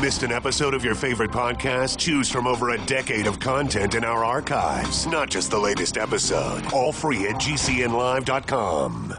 Missed an episode of your favorite podcast? Choose from over a decade of content in our archives, not just the latest episode. All free at GCNlive.com.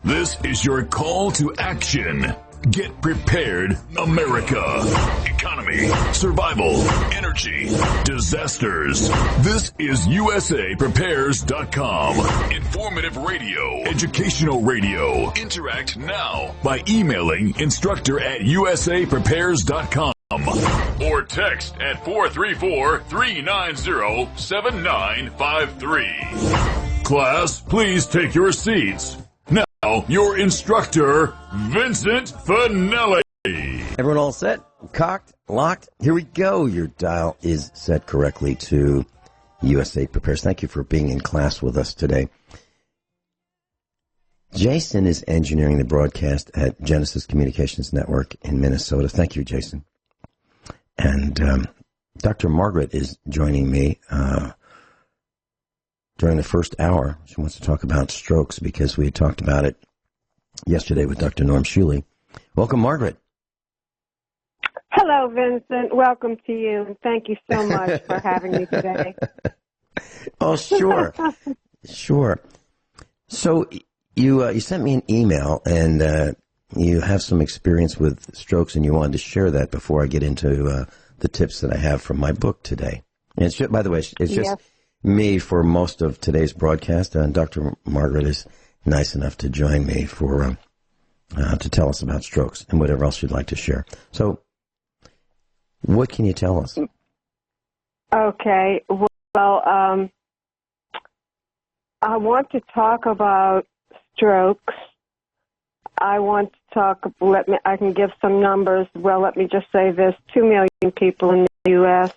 This is your call to action. Get prepared, America. Economy, survival, energy, disasters. This is USAPrepares.com. Informative radio, educational radio. Interact now by emailing instructor@USAPrepares.com or text at 434-390-7953. Class, please take your seats. Your instructor, Vincent Finelli. Everyone all set? Cocked? Locked? Here we go. Your dial is set correctly to USA Prepares. Thank you for being in class with us today. Jason is engineering the broadcast at Genesis Communications Network in Minnesota. Thank you, Jason. And Dr. Margaret is joining me during the first hour. She wants to talk about strokes because we had talked about it yesterday with Dr. Norm Shuley. Welcome, Margaret. Hello, Vincent. Welcome to you, and thank you so much for having me today. Oh, sure. Sure. So you sent me an email, and you have some experience with strokes, and you wanted to share that before I get into the tips that I have from my book today. And it's just, by the way, it's just me for most of today's broadcast, and Dr. Margaret is nice enough to join me for to tell us about strokes and whatever else you'd like to share. So, what can you tell us? Okay. Well, I want to talk about strokes. I want to talk. I can give some numbers. Well, let me just say this: 2 million people in the U.S.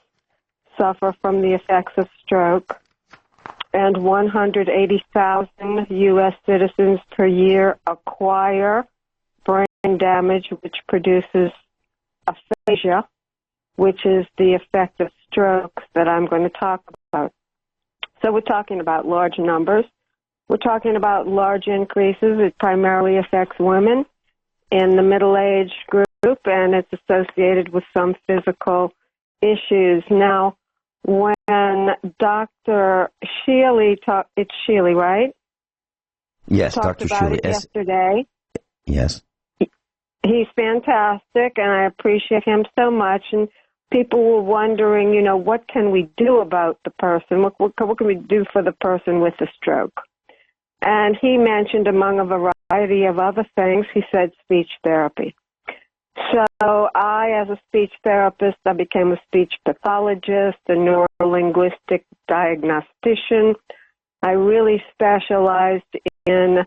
suffer from the effects of stroke, and 180,000 U.S. citizens per year acquire brain damage, which produces aphasia, which is the effect of stroke that I'm going to talk about. So we're talking about large numbers. We're talking about large increases. It primarily affects women in the middle-age group, and it's associated with some physical issues. Now, when Dr. Shealy it's Shealy, right? Yes, talked Dr. about Shealy. It yesterday. Yes. He's fantastic, and I appreciate him so much. And people were wondering, what can we do about the person? What can we do for the person with the stroke? And he mentioned, among a variety of other things, he said speech therapy. So I, as a speech therapist, I became a speech pathologist, a neurolinguistic diagnostician. I really specialized in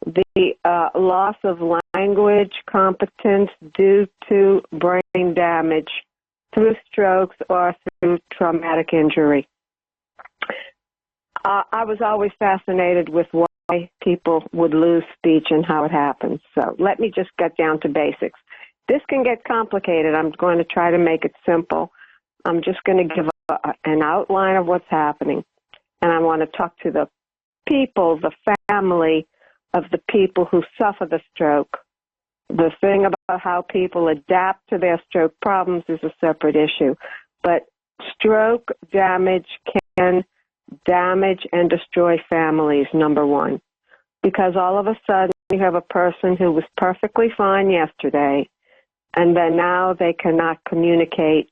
the loss of language competence due to brain damage through strokes or through traumatic injury. I was always fascinated with why people would lose speech and how it happens. So let me just get down to basics. This can get complicated. I'm going to try to make it simple. I'm just going to give an outline of what's happening. And I want to talk to the people, the family of the people who suffer the stroke. The thing about how people adapt to their stroke problems is a separate issue. But stroke damage can damage and destroy families, number one. Because all of a sudden you have a person who was perfectly fine yesterday, and then now they cannot communicate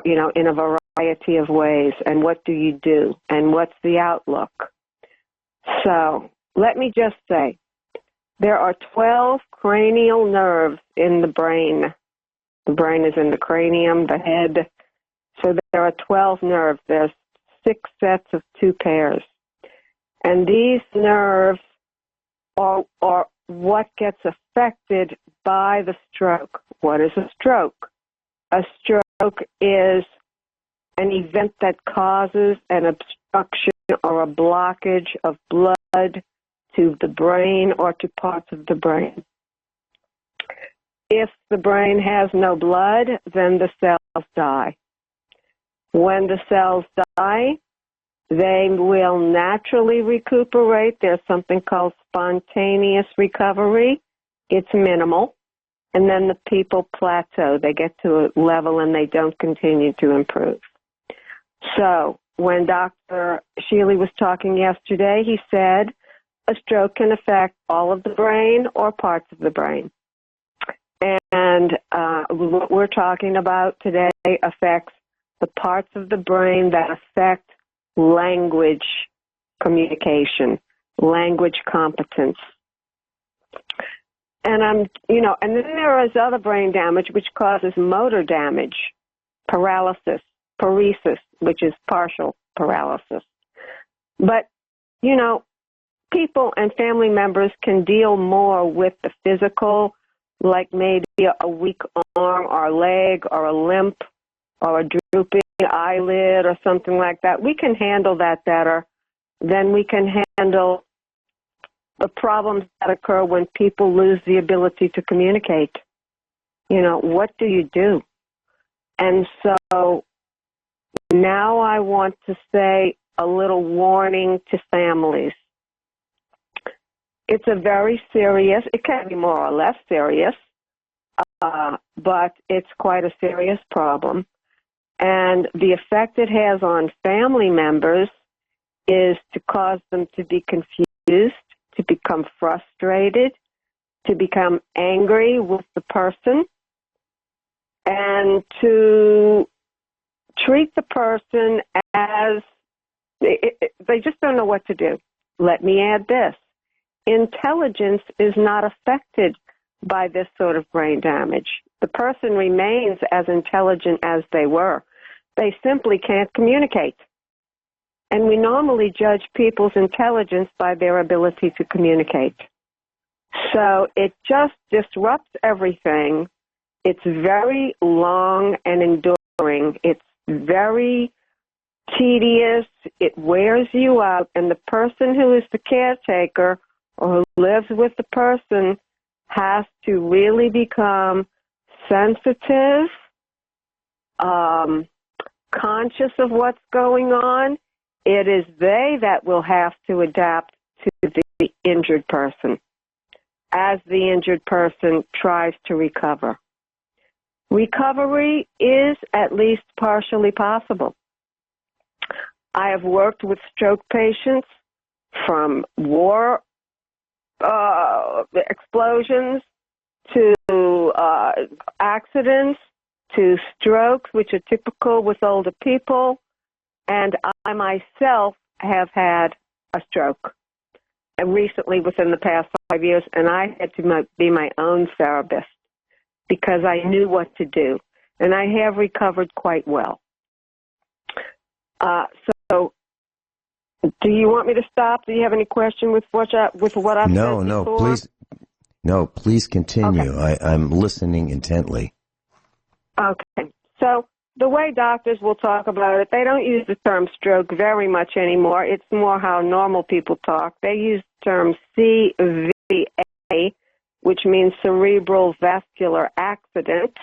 in a variety of ways. And what do you do? And what's the outlook? So let me just say, there are 12 cranial nerves in the brain. The brain is in the cranium, the head. So there are 12 nerves. There's 6 sets of 2 pairs. And these nerves are what gets affected by the stroke. What is a stroke? A stroke is an event that causes an obstruction or a blockage of blood to the brain or to parts of the brain. If the brain has no blood, then the cells die. When the cells die, they will naturally recuperate. There's something called spontaneous recovery. It's minimal. and then the people plateau. They get to a level and they don't continue to improve. So when Dr. Shealy was talking yesterday, he said a stroke can affect all of the brain or parts of the brain. And what we're talking about today affects the parts of the brain that affect language communication, language competence. And and then there is other brain damage which causes motor damage, paralysis, paresis, which is partial paralysis. But, people and family members can deal more with the physical, like maybe a weak arm or leg or a limp or a drooping eyelid or something like that. We can handle that better than we can handle the problems that occur when people lose the ability to communicate. What do you do? And so now I want to say a little warning to families. It's a very serious, it can be more or less serious, but it's quite a serious problem. And the effect it has on family members is to cause them to be confused, to become frustrated, to become angry with the person, and to treat the person as they just don't know what to do. Let me add this. Intelligence is not affected by this sort of brain damage. The person remains as intelligent as they were. They simply can't communicate. And we normally judge people's intelligence by their ability to communicate. So it just disrupts everything. It's very long and enduring. It's very tedious. It wears you out. And the person who is the caretaker or who lives with the person has to really become sensitive, conscious of what's going on. It is they that will have to adapt to the injured person as the injured person tries to recover. Recovery is at least partially possible. I have worked with stroke patients from war explosions to accidents to strokes, which are typical with older people. And I myself have had a stroke, and recently within the past 5 years, and I had to be my own therapist because I knew what to do, and I have recovered quite well. So, do you want me to stop? Do you have any question with what I've said before? Please continue. Okay. I'm listening intently. Okay. So the way doctors will talk about it, they don't use the term stroke very much anymore. It's more how normal people talk. They use the term CVA, which means cerebral vascular accident,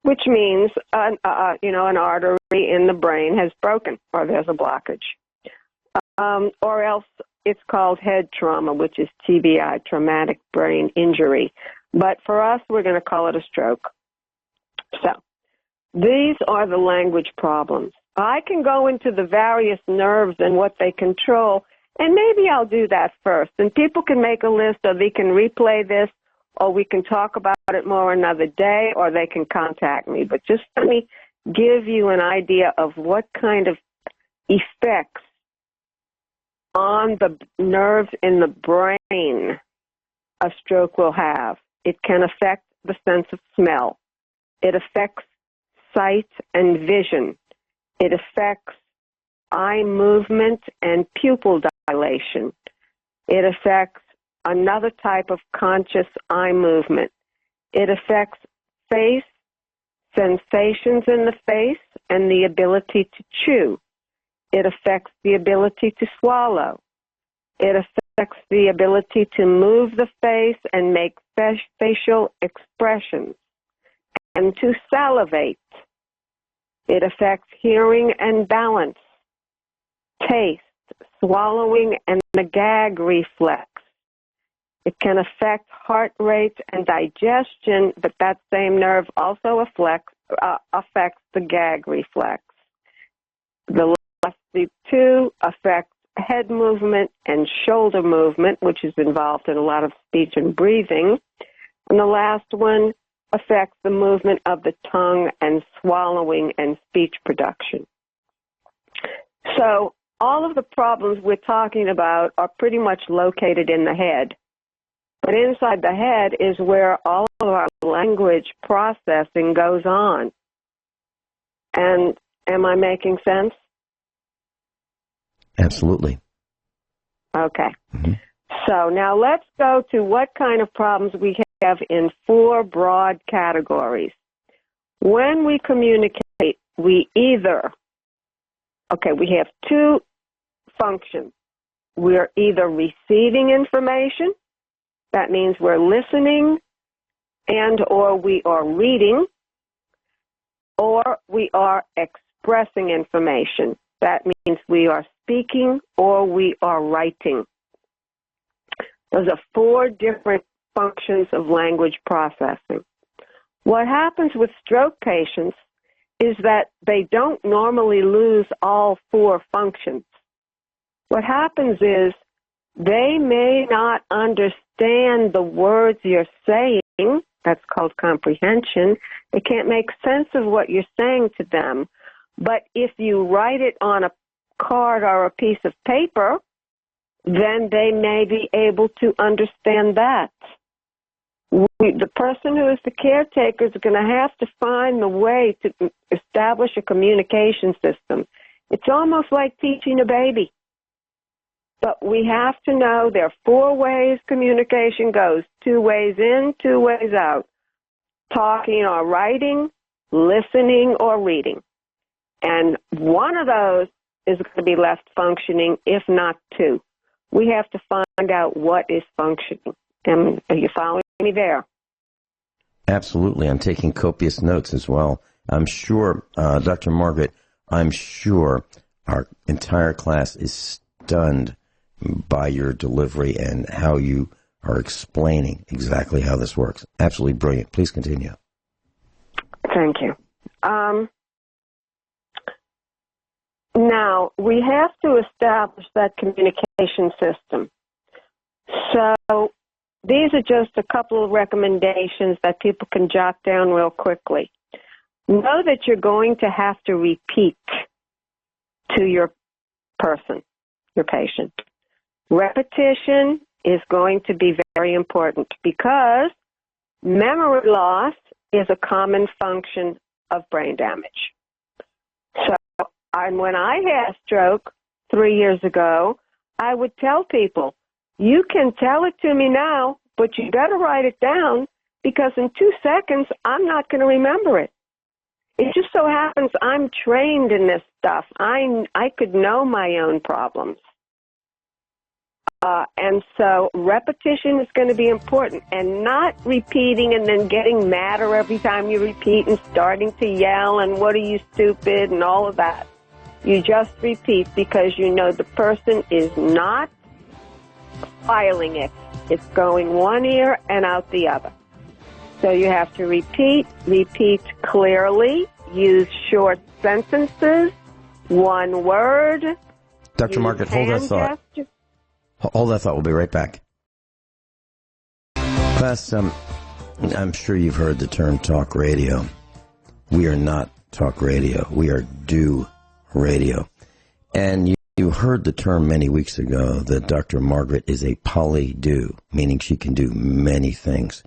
which means an artery in the brain has broken or there's a blockage. Or else it's called head trauma, which is TBI, traumatic brain injury. But for us, we're going to call it a stroke. So these are the language problems. I can go into the various nerves and what they control, and maybe I'll do that first. And people can make a list, or they can replay this, or we can talk about it more another day, or they can contact me. But just let me give you an idea of what kind of effects on the nerves in the brain a stroke will have. It can affect the sense of smell. It affects sight and vision. It affects eye movement and pupil dilation. It affects another type of conscious eye movement. It affects face, sensations in the face, and the ability to chew. It affects the ability to swallow. It affects the ability to move the face and make facial expressions and to salivate. It affects hearing and balance, taste, swallowing, and the gag reflex. It can affect heart rate and digestion, but that same nerve also affects the gag reflex. The last two affect head movement and shoulder movement, which is involved in a lot of speech and breathing. And the last one affects the movement of the tongue and swallowing and speech production. So all of the problems we're talking about are pretty much located in the head. But inside the head is where all of our language processing goes on. And am I making sense? Absolutely. Okay. Mm-hmm. So now let's go to what kind of problems we have in four broad categories. When we communicate, we have two functions. We're either receiving information, that means we're listening, and or we are reading, or we are expressing information. That means we are speaking or we are writing. Those are four different functions of language processing. What happens with stroke patients is that they don't normally lose all four functions. What happens is they may not understand the words you're saying. That's called comprehension. They can't make sense of what you're saying to them. But if you write it on a card or a piece of paper, then they may be able to understand that. The person who is the caretaker is going to have to find the way to establish a communication system. It's almost like teaching a baby. But we have to know there are four ways communication goes: 2 ways in, 2 ways out. Talking or writing, listening or reading. And one of those is going to be left functioning, if not 2. We have to find out what is functioning. And are you following me there? Absolutely. I'm taking copious notes as well. I'm sure, Dr. Margaret, I'm sure our entire class is stunned by your delivery and how you are explaining exactly how this works. Absolutely brilliant. Please continue. Thank you. Now, we have to establish that communication system. So these are just a couple of recommendations that people can jot down real quickly. Know that you're going to have to repeat to your person, your patient. Repetition is going to be very important because memory loss is a common function of brain damage. So when I had a stroke 3 years ago, I would tell people, you can tell it to me now, but you better write it down because in 2 seconds, I'm not going to remember it. It just so happens I'm trained in this stuff. I could know my own problems. And so repetition is going to be important, and not repeating and then getting madder every time you repeat and starting to yell and what are you, stupid, and all of that. You just repeat because you know the person is not filing it. It's going one ear and out the other. So you have to repeat clearly, use short sentences, one word. Dr. Margaret, hold that thought. Hold that thought. We'll be right back. Class, I'm sure you've heard the term talk radio. We are not talk radio. We are do radio. And you heard the term many weeks ago that Dr. Margaret is a poly-do, meaning she can do many things.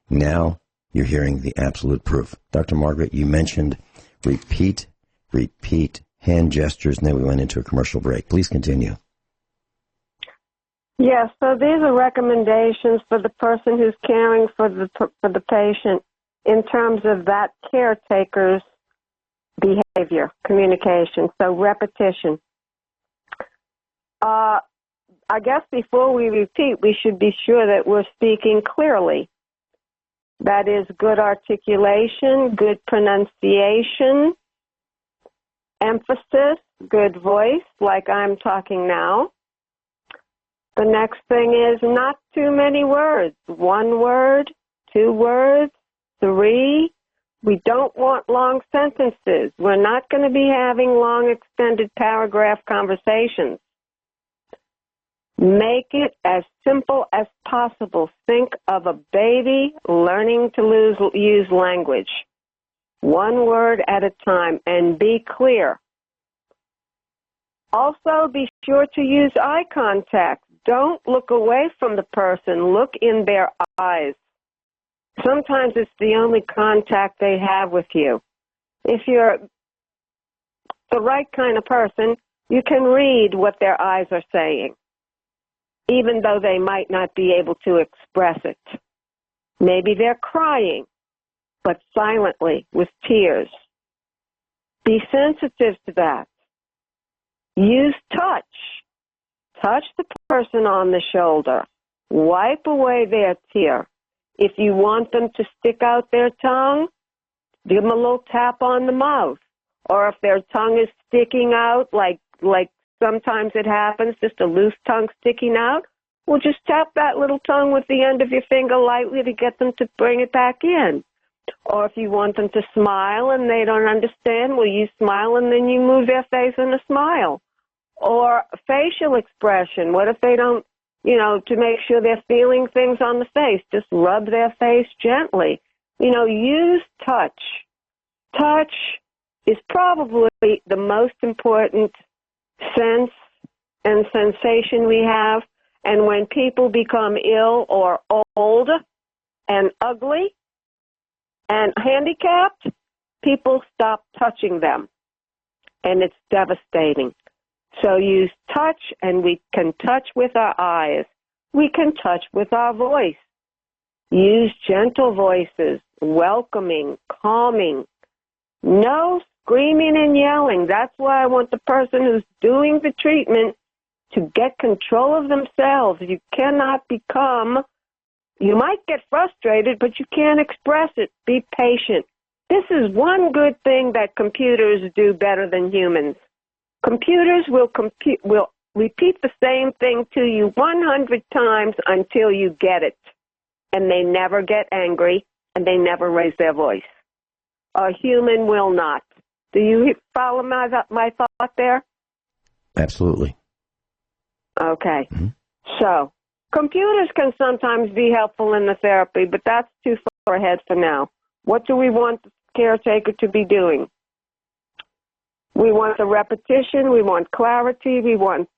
Now you're hearing the absolute proof. Dr. Margaret, you mentioned repeat, hand gestures, and then we went into a commercial break. Please continue. Yes, so these are recommendations for the person who's caring for the patient in terms of that caretaker's behavior, communication, so repetition. I guess before we repeat, we should be sure that we're speaking clearly. That is good articulation, good pronunciation, emphasis, good voice, like I'm talking now. The next thing is not too many words. 1 word, 2 words, 3. We don't want long sentences. We're not going to be having long extended paragraph conversations. Make it as simple as possible. Think of a baby learning to use language. 1 word at a time, and be clear. Also, be sure to use eye contact. Don't look away from the person. Look in their eyes. Sometimes it's the only contact they have with you. If you're the right kind of person, you can read what their eyes are saying, even though they might not be able to express it. Maybe they're crying, but silently, with tears. Be sensitive to that. Use touch. Touch the person on the shoulder. Wipe away their tear. If you want them to stick out their tongue, give them a little tap on the mouth. Or if their tongue is sticking out, like sometimes it happens, just a loose tongue sticking out, well, just tap that little tongue with the end of your finger lightly to get them to bring it back in. Or if you want them to smile and they don't understand, well, you smile and then you move their face in a smile. Or facial expression. What if they don't, to make sure they're feeling things on the face, just rub their face gently. Use touch. Touch is probably the most important sense and sensation we have. And when people become ill or old and ugly and handicapped, people stop touching them. And it's devastating. So use touch, and we can touch with our eyes. We can touch with our voice. Use gentle voices, welcoming, calming. No screaming and yelling. That's why I want the person who's doing the treatment to get control of themselves. You cannot you might get frustrated, but you can't express it. Be patient. This is one good thing that computers do better than humans. Computers will repeat the same thing to you 100 times until you get it. And they never get angry, and they never raise their voice. A human will not. Do you follow my thought there? Absolutely. Okay. Mm-hmm. So, computers can sometimes be helpful in the therapy, but that's too far ahead for now. What do we want the caretaker to be doing? We want the repetition, we want clarity, we want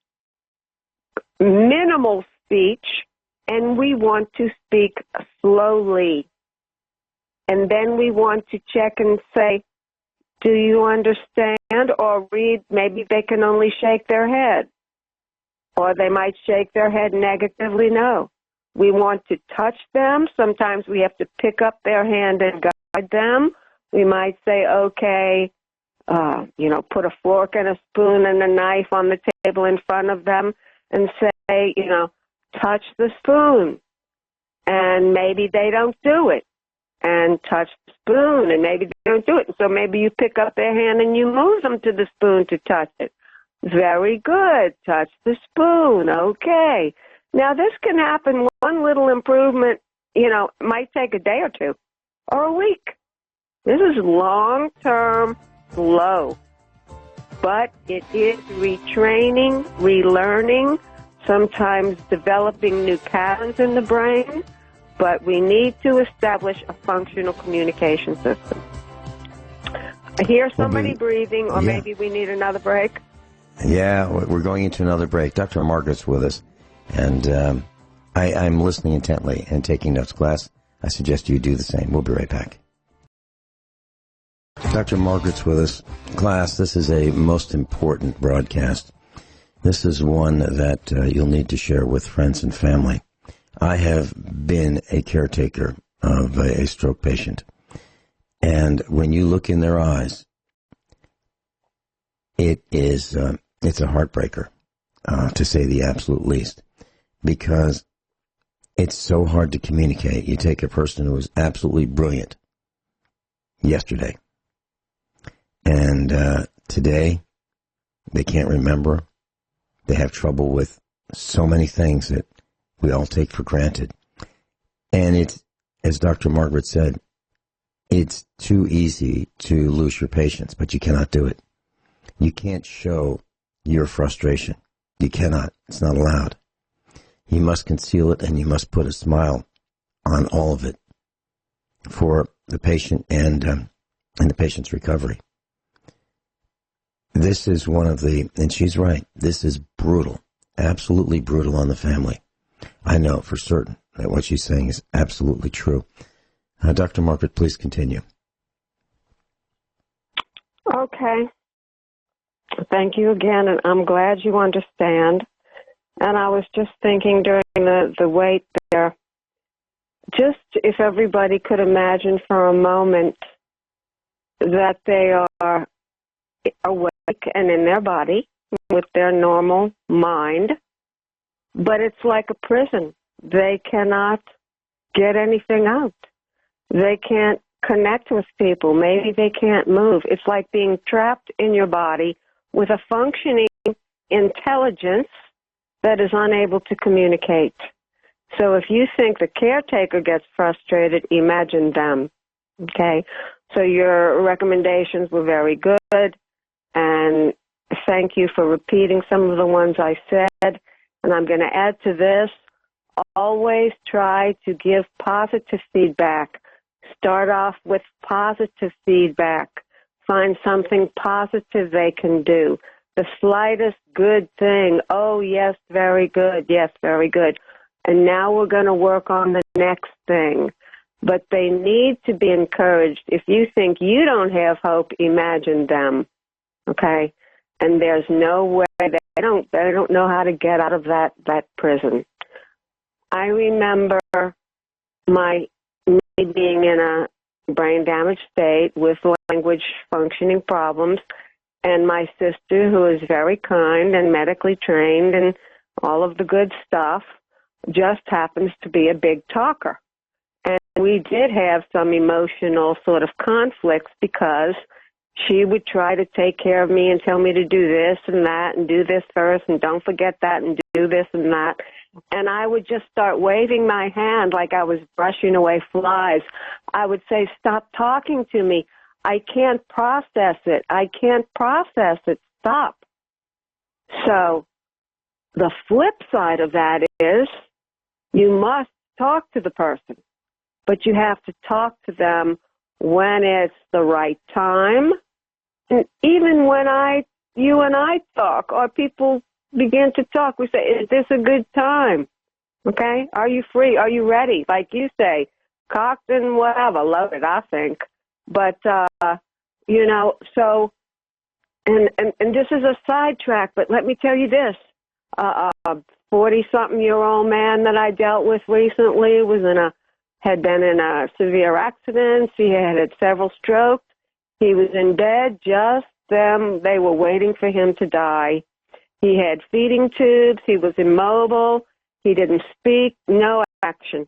minimal speech, and we want to speak slowly. And then we want to check and say, do you understand? Or read, maybe they can only shake their head. Or they might shake their head negatively, no. We want to touch them. Sometimes we have to pick up their hand and guide them. We might say, okay, put a fork and a spoon and a knife on the table in front of them and say, touch the spoon. And maybe they don't do it. And touch the spoon, and maybe they don't do it. So maybe you pick up their hand and you move them to the spoon to touch it. Very good. Touch the spoon. Okay. Now, this can happen. One little improvement, might take a day or two or a week. This is long-term, slow. But it is retraining, relearning, sometimes developing new patterns in the brain. But we need to establish a functional communication system. I hear somebody breathing, or maybe we need another break. Yeah, we're going into another break. Dr. Margaret's with us, and I'm listening intently and taking notes. Class, I suggest you do the same. We'll be right back. Dr. Margaret's with us. Class, this is a most important broadcast. This is one that you'll need to share with friends and family. I have been a caretaker of a stroke patient, and when you look in their eyes, it's a heartbreaker, to say the absolute least, because it's so hard to communicate. You take a person who was absolutely brilliant yesterday, and today they can't remember. They have trouble with so many things that we all take for granted. And it's, as Dr. Margaret said, it's too easy to lose your patience, but you cannot do it. You can't show your frustration. You cannot. It's not allowed. You must conceal it, and you must put a smile on all of it for the patient and the patient's recovery. This is one of the, and she's right, this is brutal, absolutely brutal on the family. I know for certain that what she's saying is absolutely true. Dr. Margaret, please continue. Okay. Thank you again, and I'm glad you understand. And I was just thinking during the wait there, just if everybody could imagine for a moment that they are awake and in their body with their normal mind, but it's like a prison. They cannot get anything out. They can't connect with people. Maybe they can't move. It's like being trapped in your body with a functioning intelligence that is unable to communicate. So if you think the caretaker gets frustrated, imagine them. Okay? So your recommendations were very good, and thank you for repeating some of the ones I said. And I'm going to add to this, always try to give positive feedback. Start off with positive feedback. Find something positive they can do. The slightest good thing. Oh, yes, very good. Yes, very good. And now we're going to work on the next thing. But they need to be encouraged. If you think you don't have hope, imagine them. Okay? And there's no way they don't know how to get out of that prison. I remember my being in a brain damaged state with language functioning problems, and my sister, who is very kind and medically trained and all of the good stuff, just happens to be a big talker. And we did have some emotional sort of conflicts because she would try to take care of me and tell me to do this and that and do this first and don't forget that and do this and that. And I would just start waving my hand like I was brushing away flies. I would say, stop talking to me. I can't process it. I can't process it. Stop. So the flip side of that is you must talk to the person, but you have to talk to them when it's the right time. And even when you and I talk, or people begin to talk, we say, is this a good time? Okay? Are you free? Are you ready? Like you say, cocked and whatever, loaded, I think. But, so, and this is a sidetrack, but let me tell you this. A 40-something-year-old man that I dealt with recently had been in a severe accident. He had several strokes. He was in bed, they were waiting for him to die. He had feeding tubes. He was immobile. He didn't speak, no action.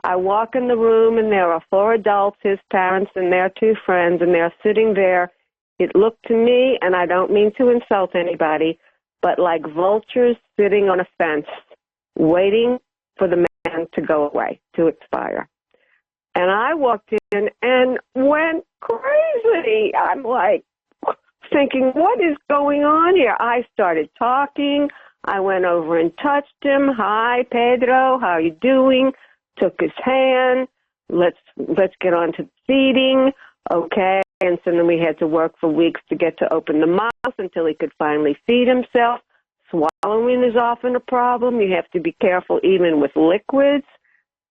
I walk in the room, and there are 4 adults, his parents, and their 2 friends, and they're sitting there. It looked to me, and I don't mean to insult anybody, but like vultures sitting on a fence, waiting for the man to go away, to expire. And I walked in and went crazy. I'm like thinking, what is going on here? I started talking. I went over and touched him. Hi, Pedro, how are you doing? Took his hand. Let's get on to feeding. Okay. And so then we had to work for weeks to get to open the mouth until he could finally feed himself. Swallowing is often a problem. You have to be careful even with liquids.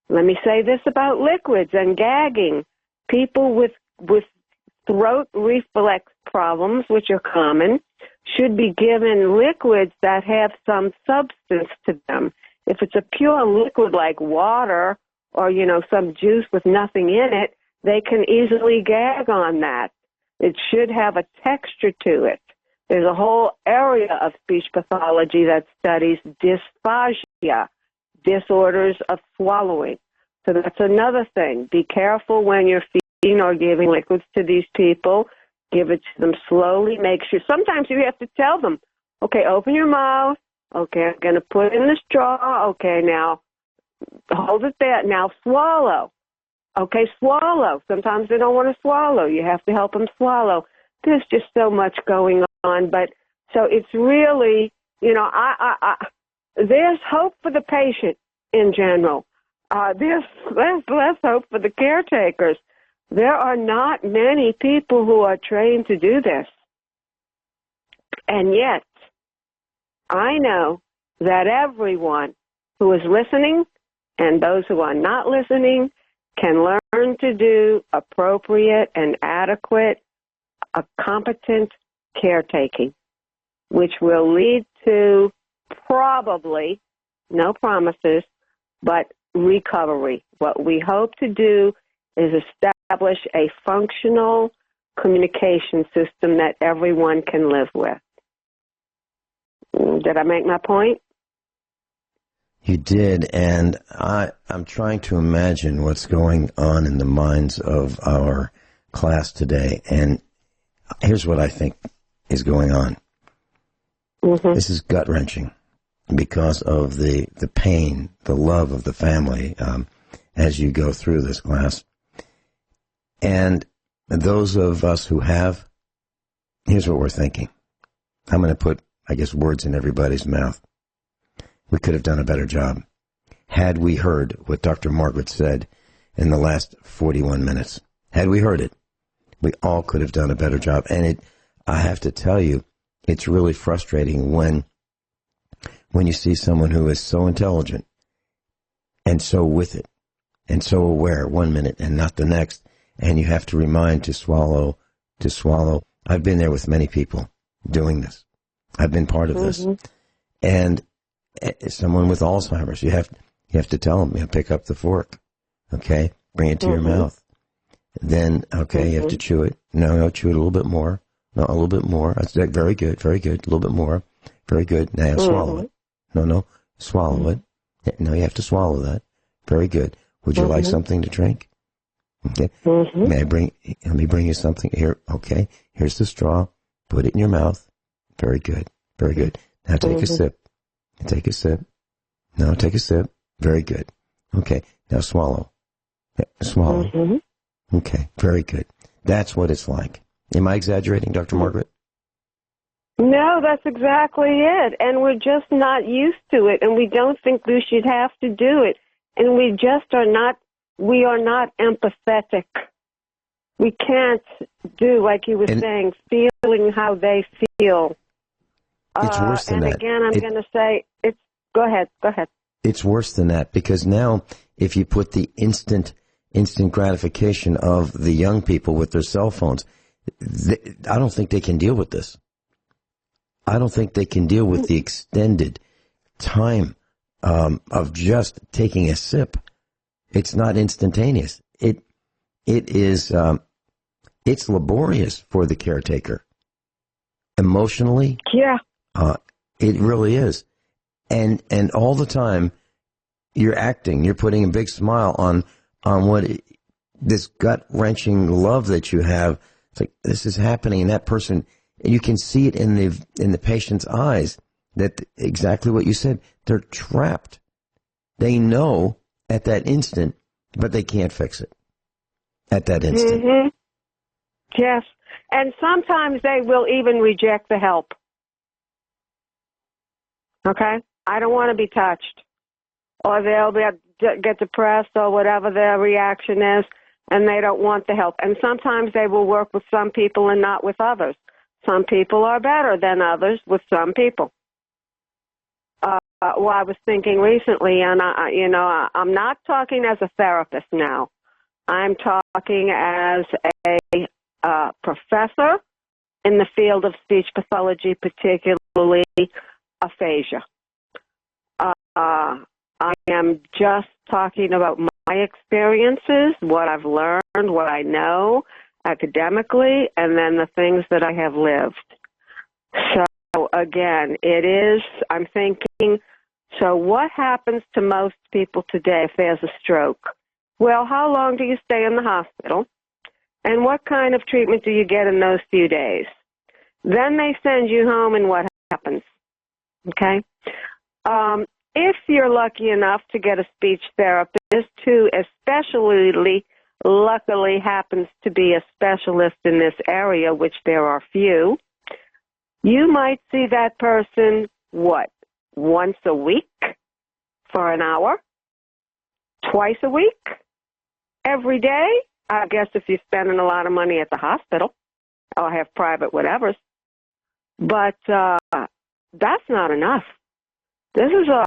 Let me say this about liquids and gagging. People with throat reflex problems, which are common, should be given liquids that have some substance to them. If it's a pure liquid like water or, some juice with nothing in it, they can easily gag on that. It should have a texture to it. There's a whole area of speech pathology that studies dysphagia, disorders of swallowing. So that's another thing. Be careful when you're feeding or giving liquids to these people. Give it to them slowly. Make sure. Sometimes you have to tell them, okay, open your mouth, Okay, I'm going to put in the straw. Okay, now hold it there. Now swallow. Okay, swallow. Sometimes they don't want to swallow. You have to help them swallow. There's just so much going on. But so it's really, there's hope for the patient in general. There's less hope for the caretakers. There are not many people who are trained to do this. And yet, I know that everyone who is listening and those who are not listening can learn to do appropriate and adequate, competent caretaking, which will lead to probably, no promises, but recovery. What we hope to do is establish a functional communication system that everyone can live with. Did I make my point? You did, and I'm trying to imagine what's going on in the minds of our class today, and here's what I think is going on. Mm-hmm. This is gut-wrenching because of the pain, the love of the family as you go through this class. And those of us who have, here's what we're thinking. I'm going to put, I guess, words in everybody's mouth. We could have done a better job had we heard what Dr. Margaret said in the last 41 minutes. Had we heard it, we all could have done a better job. And I have to tell you, it's really frustrating when you see someone who is so intelligent and so with it and so aware 1 minute and not the next, and you have to remind to swallow. I've been there with many people doing this. I've been part of this. And someone with Alzheimer's, you have to tell them, pick up the fork, okay, bring it to your mouth. Then, okay, you have to chew it. No, chew it a little bit more. No, a little bit more. That's very good, very good. A little bit more, very good. Now swallow it. No, swallow it. No, you have to swallow that. Very good. Would you like something to drink? Okay. Let me bring you something here. Okay. Here's the straw. Put it in your mouth. Very good. Very good. Now take a sip. Take a sip. No, take a sip. Very good. Okay. Now swallow. Swallow. Okay. Very good. That's what it's like. Am I exaggerating, Dr. Margaret? No, that's exactly it. And we're just not used to it, and we don't think we should have to do it. And we just are not empathetic. We can't do, like you were saying, feeling how they feel. It's worse than that. And again, I'm going to say, go ahead. It's worse than that, because now if you put the instant gratification of the young people with their cell phones, I don't think they can deal with this. I don't think they can deal with the extended time of just taking a sip. It's not instantaneous. It is it's laborious for the caretaker. Emotionally, yeah, it really is. And all the time you're acting, you're putting a big smile on this gut-wrenching love that you have. It's like, this is happening, and that person, you can see it in the patient's eyes, that exactly what you said. They're trapped. They know at that instant, but they can't fix it at that instant. Yes, and sometimes they will even reject the help. Okay? I don't want to be touched. Or they'll get depressed or whatever their reaction is, and they don't want the help. And sometimes they will work with some people and not with others. Some people are better than others with some people. Well, I was thinking recently, and I'm not talking as a therapist now. I'm talking as a professor in the field of speech pathology, particularly aphasia. I am just talking about my experiences, what I've learned, what I know academically, and then the things that I have lived. So, again, I'm thinking, so what happens to most people today if there's a stroke? Well, how long do you stay in the hospital? And what kind of treatment do you get in those few days? Then they send you home, and what happens? Okay? If you're lucky enough to get a speech therapist who especially luckily happens to be a specialist in this area, which there are few, you might see that person, once a week for an hour? Twice a week? Every day? I guess if you're spending a lot of money at the hospital or have private whatevers. But that's not enough. This is a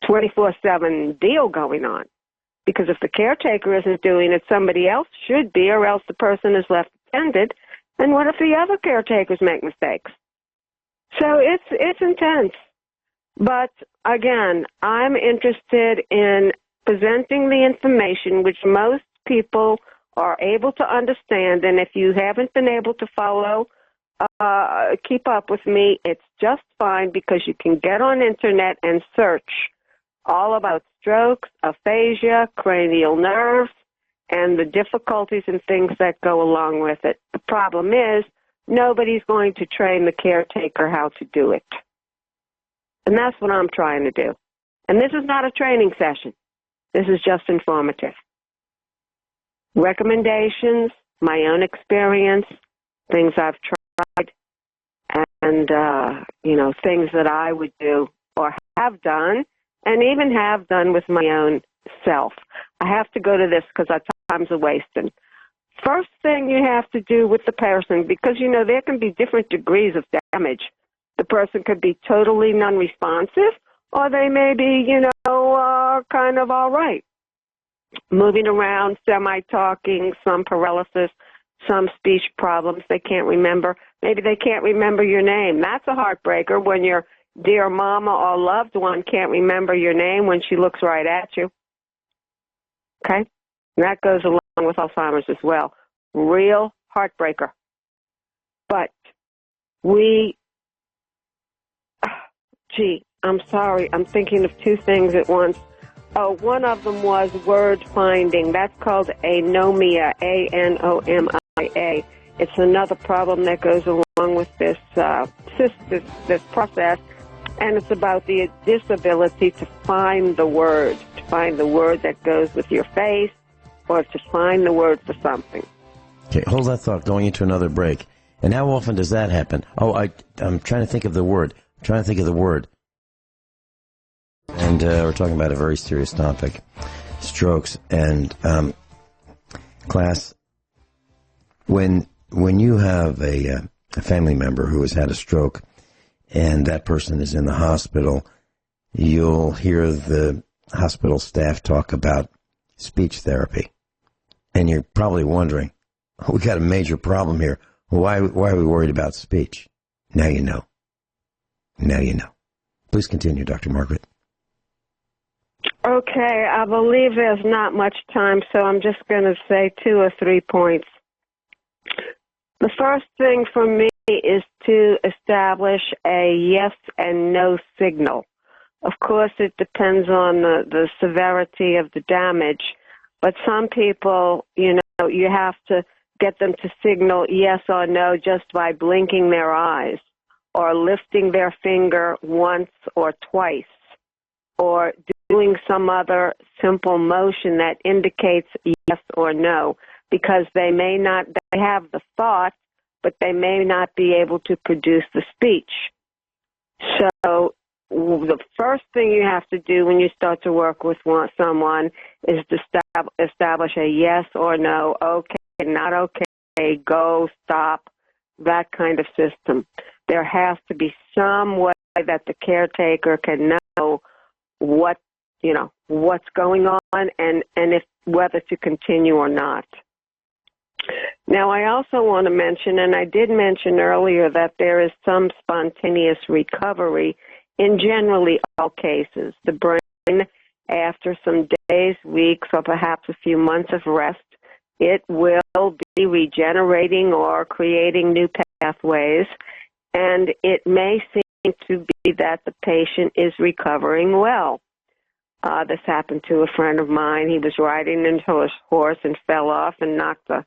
24/7 deal going on. Because if the caretaker isn't doing it, somebody else should be, or else the person is left attended. And what if the other caretakers make mistakes? So it's intense. But again, I'm interested in presenting the information which most people are able to understand. And if you haven't been able to follow, keep up with me, it's just fine, because you can get on internet and search all about strokes, aphasia, cranial nerves, and the difficulties and things that go along with it. The problem is nobody's going to train the caretaker how to do it. And that's what I'm trying to do. And this is not a training session. This is just informative. Recommendations, my own experience, things I've tried, and, things that I would do or have done, and even have done with my own self. I have to go to this because our time's a wasting. First thing you have to do with the person, because, there can be different degrees of damage. The person could be totally non-responsive, or they may be, kind of all right. Moving around, semi-talking, some paralysis, some speech problems they can't remember. Maybe they can't remember your name. That's a heartbreaker when your dear mama or loved one can't remember your name when she looks right at you. Okay? And that goes along with Alzheimer's as well. Real heartbreaker. But I'm sorry, I'm thinking of two things at once. Oh, one of them was word finding. That's called anomia, A-N-O-M-I-A. It's another problem that goes along with this process, and it's about the disability to find the word that goes with your face, or to find the word for something. Okay, hold that thought, going into another break. And how often does that happen? Oh, I'm trying to think of the word. And we're talking about a very serious topic, strokes. And class, when you have a family member who has had a stroke and that person is in the hospital, you'll hear the hospital staff talk about speech therapy. And you're probably wondering, we got a major problem here. Why are we worried about speech? Now you know. Please continue, Dr. Margaret. Okay, I believe there's not much time, so I'm just going to say 2 or 3 points. The first thing for me is to establish a yes and no signal. Of course, it depends on the severity of the damage, but some people, you have to get them to signal yes or no just by blinking their eyes, or lifting their finger once or twice, or doing some other simple motion that indicates yes or no, because they have the thought, but they may not be able to produce the speech. So the first thing you have to do when you start to work with someone is to establish a yes or no, okay, not okay, go, stop, that kind of system. There has to be some way that the caretaker can know what's going on and if whether to continue or not. Now, I also want to mention, and I did mention earlier, that there is some spontaneous recovery in generally all cases. The brain, after some days, weeks, or perhaps a few months of rest, it will be regenerating or creating new pathways, and it may seem to be that the patient is recovering well. This happened to a friend of mine. He was riding into his horse and fell off and knocked the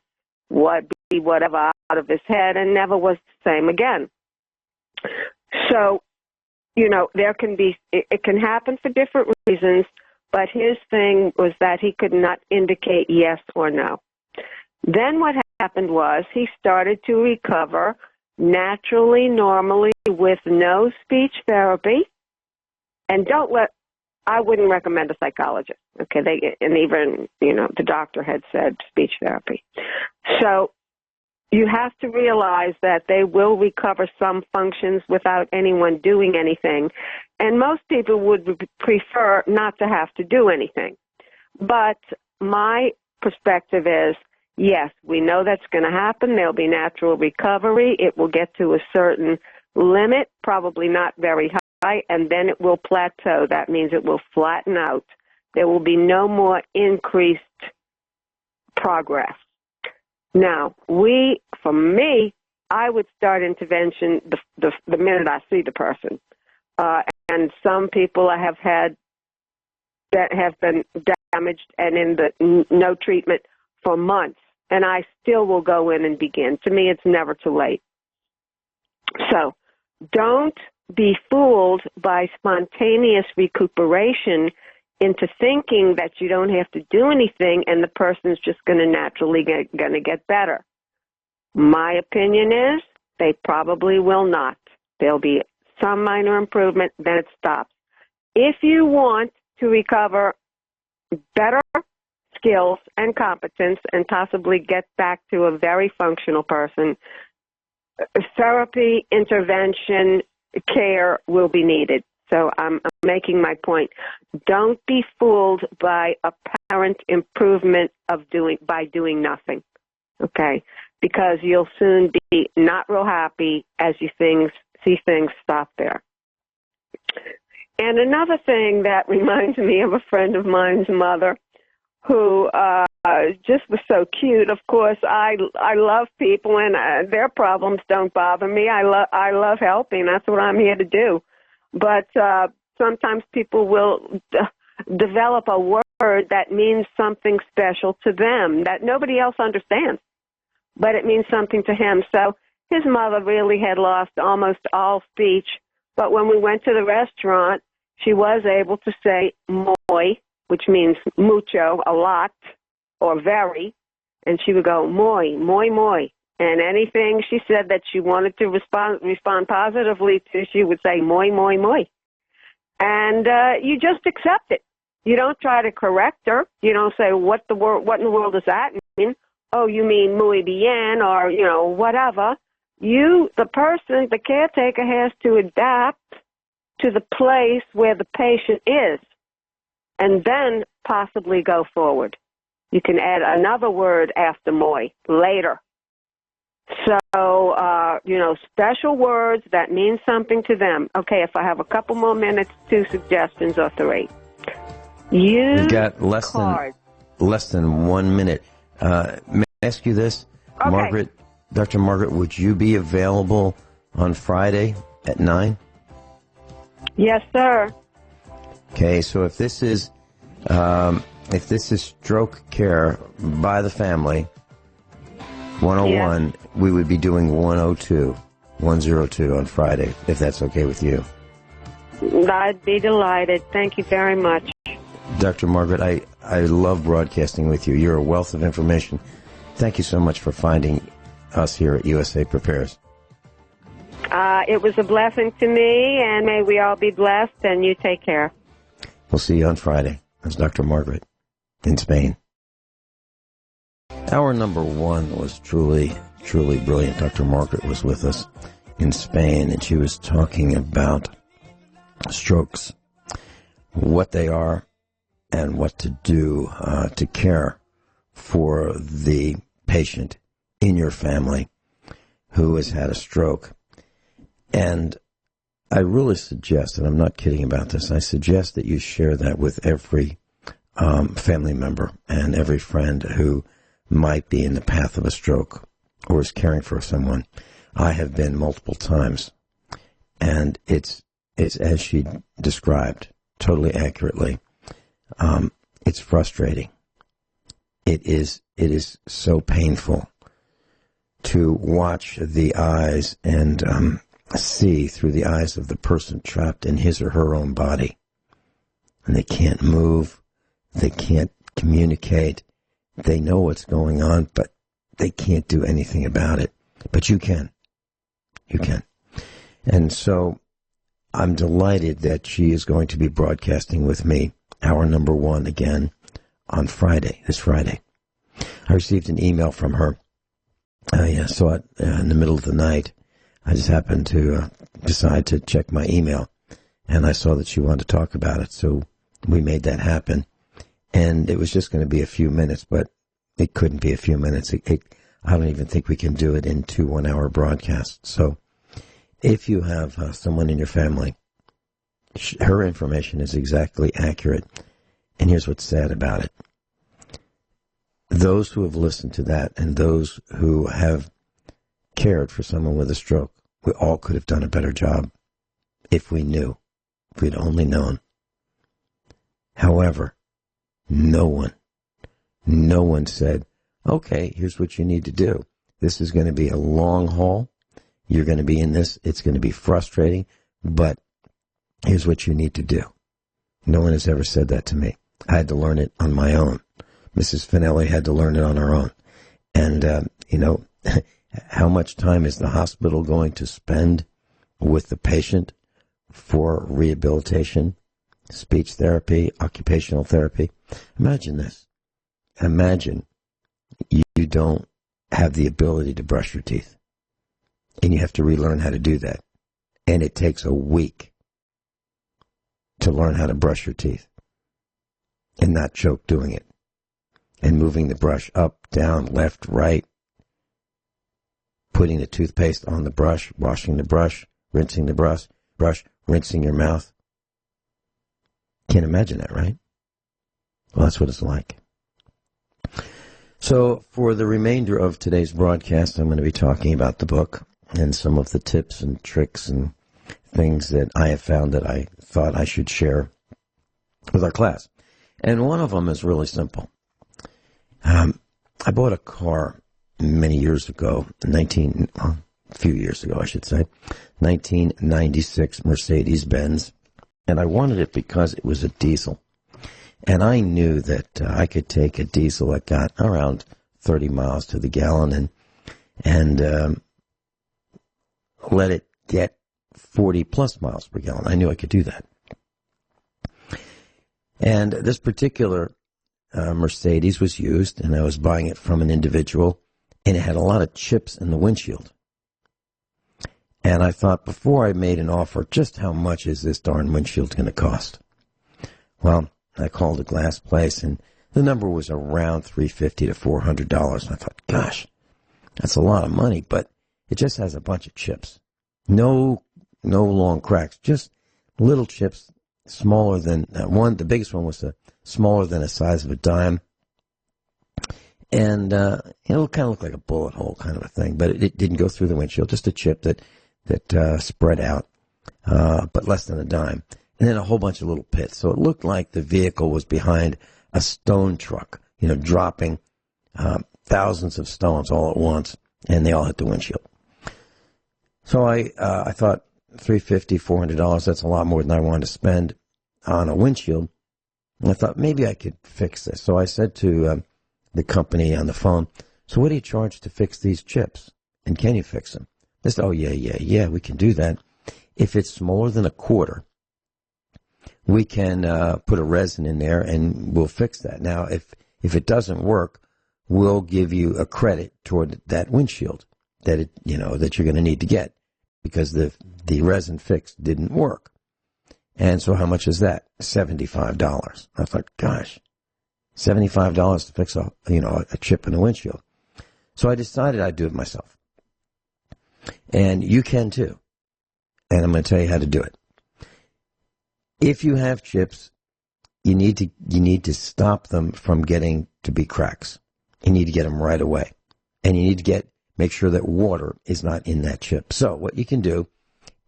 whatever out of his head and never was the same again. So there can be, it can happen for different reasons, but his thing was that he could not indicate yes or no. Then what happened was he started to recover naturally, normally, with no speech therapy. And I wouldn't recommend a psychologist. Okay, and even, the doctor had said speech therapy. So you have to realize that they will recover some functions without anyone doing anything. And most people would prefer not to have to do anything. But my perspective is, yes, we know that's going to happen. There'll be natural recovery. It will get to a certain limit, probably not very high, and then it will plateau. That means it will flatten out. There will be no more increased progress. Now, for me, I would start intervention the minute I see the person. And some people I have had that have been damaged and in the no treatment for months, and I still will go in and begin. To me, it's never too late. So don't be fooled by spontaneous recuperation into thinking that you don't have to do anything and the person's just going to naturally get better. My opinion is they probably will not. There'll be some minor improvement, then it stops. If you want to recover better skills and competence and possibly get back to a very functional person, therapy, intervention, care will be needed. So I'm making my point. Don't be fooled by apparent improvement by doing nothing, okay? Because you'll soon be not real happy as you see things stop there. And another thing that reminds me of a friend of mine's mother who just was so cute. Of course, I love people, and their problems don't bother me. I love helping. That's what I'm here to do. But sometimes people will develop a word that means something special to them that nobody else understands, but it means something to him. So his mother really had lost almost all speech, but when we went to the restaurant, she was able to say muy, which means mucho, a lot, or very, and she would go muy, muy, muy. And anything she said that she wanted to respond positively to, she would say muy, muy, muy. And you just accept it. You don't try to correct her. You don't say, what in the world does that mean? Oh, you mean muy bien, or, whatever. The person, the caretaker, has to adapt to the place where the patient is, and then possibly go forward. You can add another word after muy later. So, special words that mean something to them. Okay, if I have a couple more minutes, 2 suggestions or 3. We've got less than 1 minute. May I ask you this? Okay. Margaret, Dr. Margaret, would you be available on Friday at 9? Yes, sir. Okay, so if this is stroke care by the family, 101, we would be doing 102 on Friday, if that's okay with you. I'd be delighted. Thank you very much. Dr. Margaret, I love broadcasting with you. You're a wealth of information. Thank you so much for finding us here at USA Prepares. It was a blessing to me, and may we all be blessed, and you take care. We'll see you on Friday. That's Dr. Margaret in Spain. Hour number 1 was truly, truly brilliant. Dr. Margaret was with us in Spain, and she was talking about strokes, what they are, and what to do to care for the patient in your family who has had a stroke. And I really suggest, and I'm not kidding about this, I suggest that you share that with every family member and every friend who might be in the path of a stroke or is caring for someone. I have been multiple times, and it's as she described, totally accurately. It's frustrating. It is so painful to watch the eyes and see through the eyes of the person trapped in his or her own body. And they can't move. They can't communicate. They know what's going on, but they can't do anything about it. But you can. You can. And so I'm delighted that she is going to be broadcasting with me, hour number 1 again, on Friday, this Friday. I received an email from her. I saw it in the middle of the night. I just happened to decide to check my email, and I saw that she wanted to talk about it, so we made that happen. And it was just going to be a few minutes, but it couldn't be a few minutes. I don't even think we can do it in 2 one-hour broadcasts. So if you have someone in your family, her information is exactly accurate. And here's what's sad about it. Those who have listened to that and those who have cared for someone with a stroke, we all could have done a better job if we knew, if we'd only known. However, no one said, okay, here's what you need to do. This is going to be a long haul. You're going to be in this. It's going to be frustrating, but here's what you need to do. No one has ever said that to me. I had to learn it on my own. Mrs. Finelli had to learn it on her own. And, how much time is the hospital going to spend with the patient for rehabilitation, speech therapy, occupational therapy? Imagine this. Imagine you don't have the ability to brush your teeth, and you have to relearn how to do that. And it takes a week to learn how to brush your teeth and not choke doing it. And moving the brush up, down, left, right, putting the toothpaste on the brush, washing the brush, rinsing the brush, rinsing your mouth. Can't imagine that, right? Well, that's what it's like. So for the remainder of today's broadcast, I'm going to be talking about the book and some of the tips and tricks and things that I have found that I thought I should share with our class. And one of them is really simple. I bought a car many years ago, a few years ago, I should say, 1996 Mercedes-Benz, and I wanted it because it was a diesel. And I knew that I could take a diesel that got around 30 miles to the gallon and let it get 40 plus miles per gallon. I knew I could do that. And this particular Mercedes was used, and I was buying it from an individual, and it had a lot of chips in the windshield. And I thought, before I made an offer, just how much is this darn windshield going to cost? Well, I called a glass place, and the number was around $350 to $400. And I thought, gosh, that's a lot of money, but it just has a bunch of chips. No long cracks, just little chips, smaller than one. The biggest one was smaller than the size of a dime. And it kind of looked like a bullet hole kind of a thing, but it didn't go through the windshield, just a chip that spread out, but less than a dime. And then a whole bunch of little pits. So it looked like the vehicle was behind a stone truck, dropping thousands of stones all at once, and they all hit the windshield. So I thought $350, $400, that's a lot more than I wanted to spend on a windshield. And I thought maybe I could fix this. So I said to the company on the phone, so what do you charge to fix these chips? And can you fix them? They said, oh, yeah, we can do that. If it's smaller than a quarter, we can put a resin in there and we'll fix that. Now, if it doesn't work, we'll give you a credit toward that windshield that that you're going to need to get because the resin fix didn't work. And so how much is that? $75. I thought, gosh, $75 to fix a chip in a windshield. So I decided I'd do it myself. And you can too. And I'm going to tell you how to do it. If you have chips, you need to stop them from getting to be cracks. You need to get them right away. And you need to make sure that water is not in that chip. So what you can do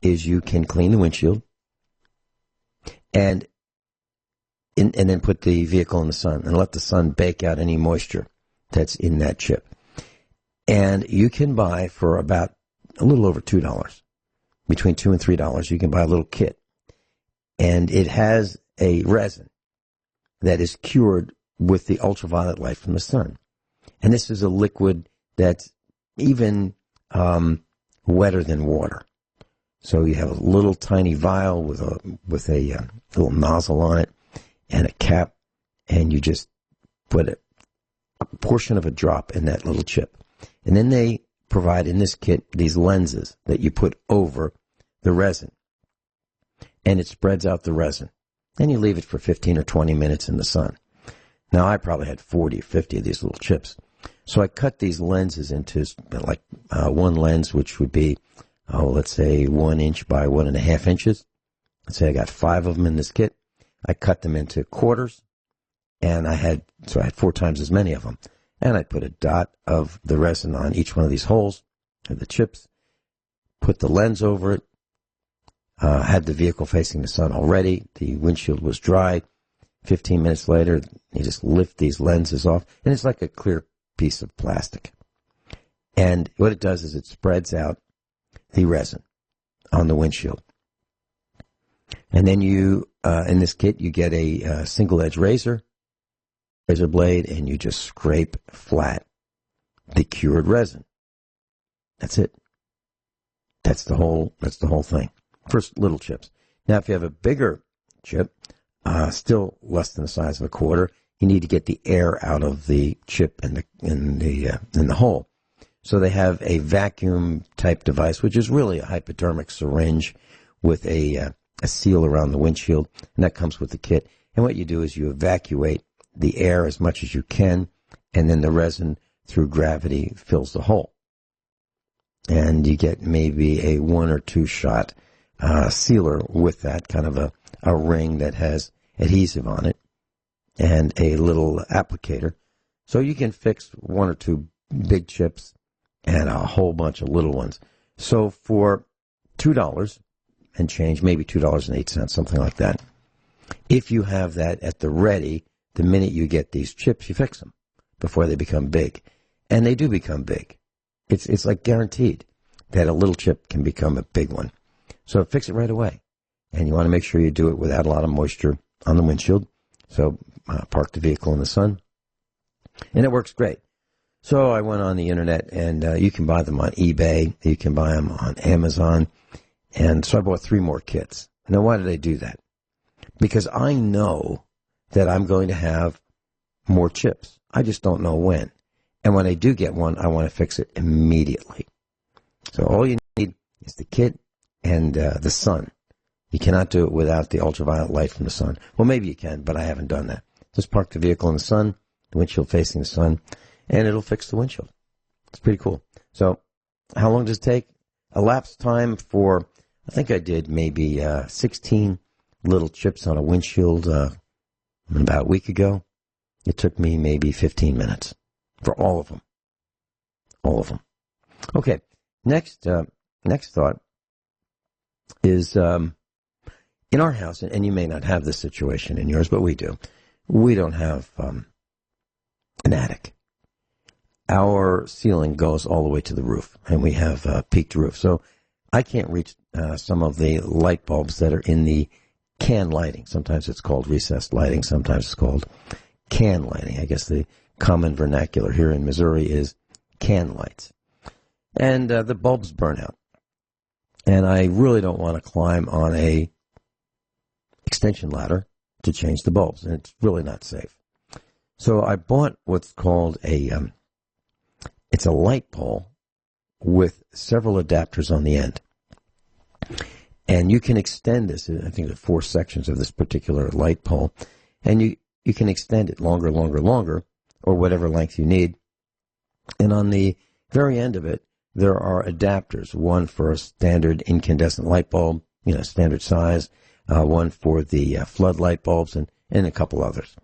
is you can clean the windshield and then put the vehicle in the sun and let the sun bake out any moisture that's in that chip. And you can buy for about a little over $2. between $2 and $3. You can buy a little kit. And it has a resin that is cured with the ultraviolet light from the sun. And this is a liquid that's even wetter than water. So you have a little tiny vial with a little nozzle on it and a cap, and you just put a portion of a drop in that little chip. And then they provide in this kit these lenses that you put over the resin. And it spreads out the resin. And you leave it for 15 or 20 minutes in the sun. Now, I probably had 40 or 50 of these little chips. So I cut these lenses into like one lens, which would be, let's say 1 inch by 1.5 inches. Let's say I got 5 of them in this kit. I cut them into quarters, and I had 4 times as many of them. And I put a dot of the resin on each one of these holes of the chips, put the lens over it, had the vehicle facing the sun already. The windshield was dry. 15 minutes later, you just lift these lenses off, and it's like a clear piece of plastic. And what it does is it spreads out the resin on the windshield. And then you, in this kit, you get a single-edge razor blade, and you just scrape flat the cured resin. That's it. That's the whole thing. First little chips. Now, if you have a bigger chip, still less than the size of a quarter, you need to get the air out of the chip in the hole. So they have a vacuum type device, which is really a hypodermic syringe with a seal around the windshield, and that comes with the kit. And what you do is you evacuate the air as much as you can, and then the resin, through gravity, fills the hole. And you get maybe a 1 or 2 shot sealer with that, kind of a ring that has adhesive on it, and a little applicator. So you can fix 1 or 2 big chips and a whole bunch of little ones. So for $2 and change, maybe $2.08, something like that, if you have that at the ready, the minute you get these chips, you fix them before they become big. And they do become big. It's like guaranteed that a little chip can become a big one. So fix it right away. And you want to make sure you do it without a lot of moisture on the windshield. So park the vehicle in the sun. And it works great. So I went on the internet, and you can buy them on eBay. You can buy them on Amazon. And so I bought 3 more kits. Now, why did I do that? Because I know that I'm going to have more chips. I just don't know when. And when I do get one, I want to fix it immediately. So all you need is the kit and the sun. You cannot do it without the ultraviolet light from the sun. Well, maybe you can, but I haven't done that. Just park the vehicle in the sun, the windshield facing the sun, and it'll fix the windshield. It's pretty cool. So how long does it take? Elapsed time for, I think I did maybe 16 little chips on a windshield about a week ago. It took me maybe 15 minutes for all of them. All of them. Okay, next thought is in our house, and you may not have this situation in yours, but we do. We don't have an attic. Our ceiling goes all the way to the roof, and we have a peaked roof. So I can't reach some of the light bulbs that are in the can lighting. Sometimes it's called recessed lighting. Sometimes it's called can lighting. I guess the common vernacular here in Missouri is can lights. And the bulbs burn out. And I really don't want to climb on a extension ladder to change the bulbs, and it's really not safe. So I bought what's called it's a light pole with several adapters on the end. And you can extend this, I think there's 4 sections of this particular light pole, and you can extend it longer, or whatever length you need. And on the very end of it, there are adapters, one for a standard incandescent light bulb, standard size, one for the floodlight bulbs, and a couple others.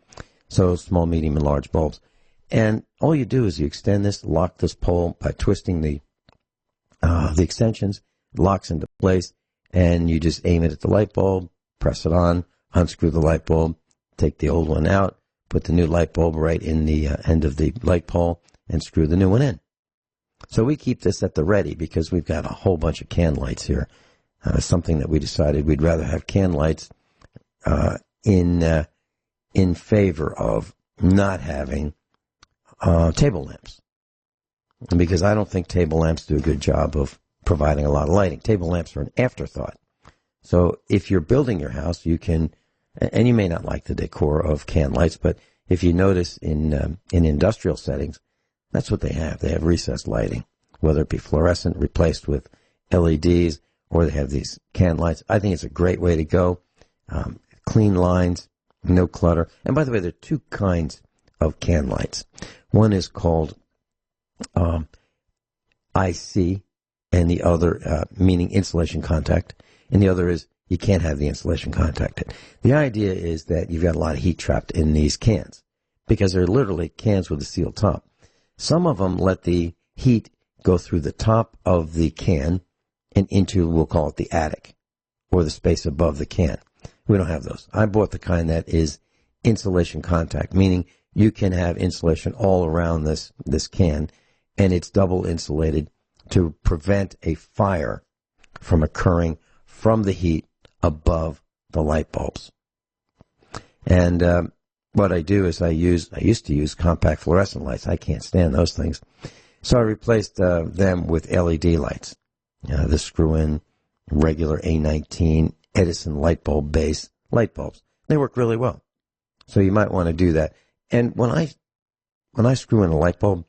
So small, medium, and large bulbs. And all you do is you extend this, lock this pole by twisting the extensions, it locks into place, and you just aim it at the light bulb, press it on, unscrew the light bulb, take the old one out, put the new light bulb right in the end of the light pole, and screw the new one in. So we keep this at the ready because we've got a whole bunch of can lights here. something that we decided we'd rather have can lights in favor of not having table lamps. Because I don't think table lamps do a good job of providing a lot of lighting. Table lamps are an afterthought. So if you're building your house, you can, and you may not like the decor of can lights, but if you notice in industrial settings, that's what they have. They have recessed lighting, whether it be fluorescent replaced with LEDs, or they have these can lights. I think it's a great way to go. Clean lines, no clutter. And by the way, there are two kinds of can lights. One is called IC, and the other, meaning insulation contact, and the other is you can't have the insulation contact. The idea is that you've got a lot of heat trapped in these cans, because they're literally cans with a sealed top. Some of them let the heat go through the top of the can and into, we'll call it the attic, or the space above the can. We don't have those. I bought the kind that is insulation contact, meaning you can have insulation all around this can, and it's double insulated to prevent a fire from occurring from the heat above the light bulbs. And what I do is I used to use compact fluorescent lights. I can't stand those things. So I replaced them with LED lights. The screw-in regular A19 Edison light bulb base light bulbs. They work really well. So you might want to do that. And when I screw in a light bulb,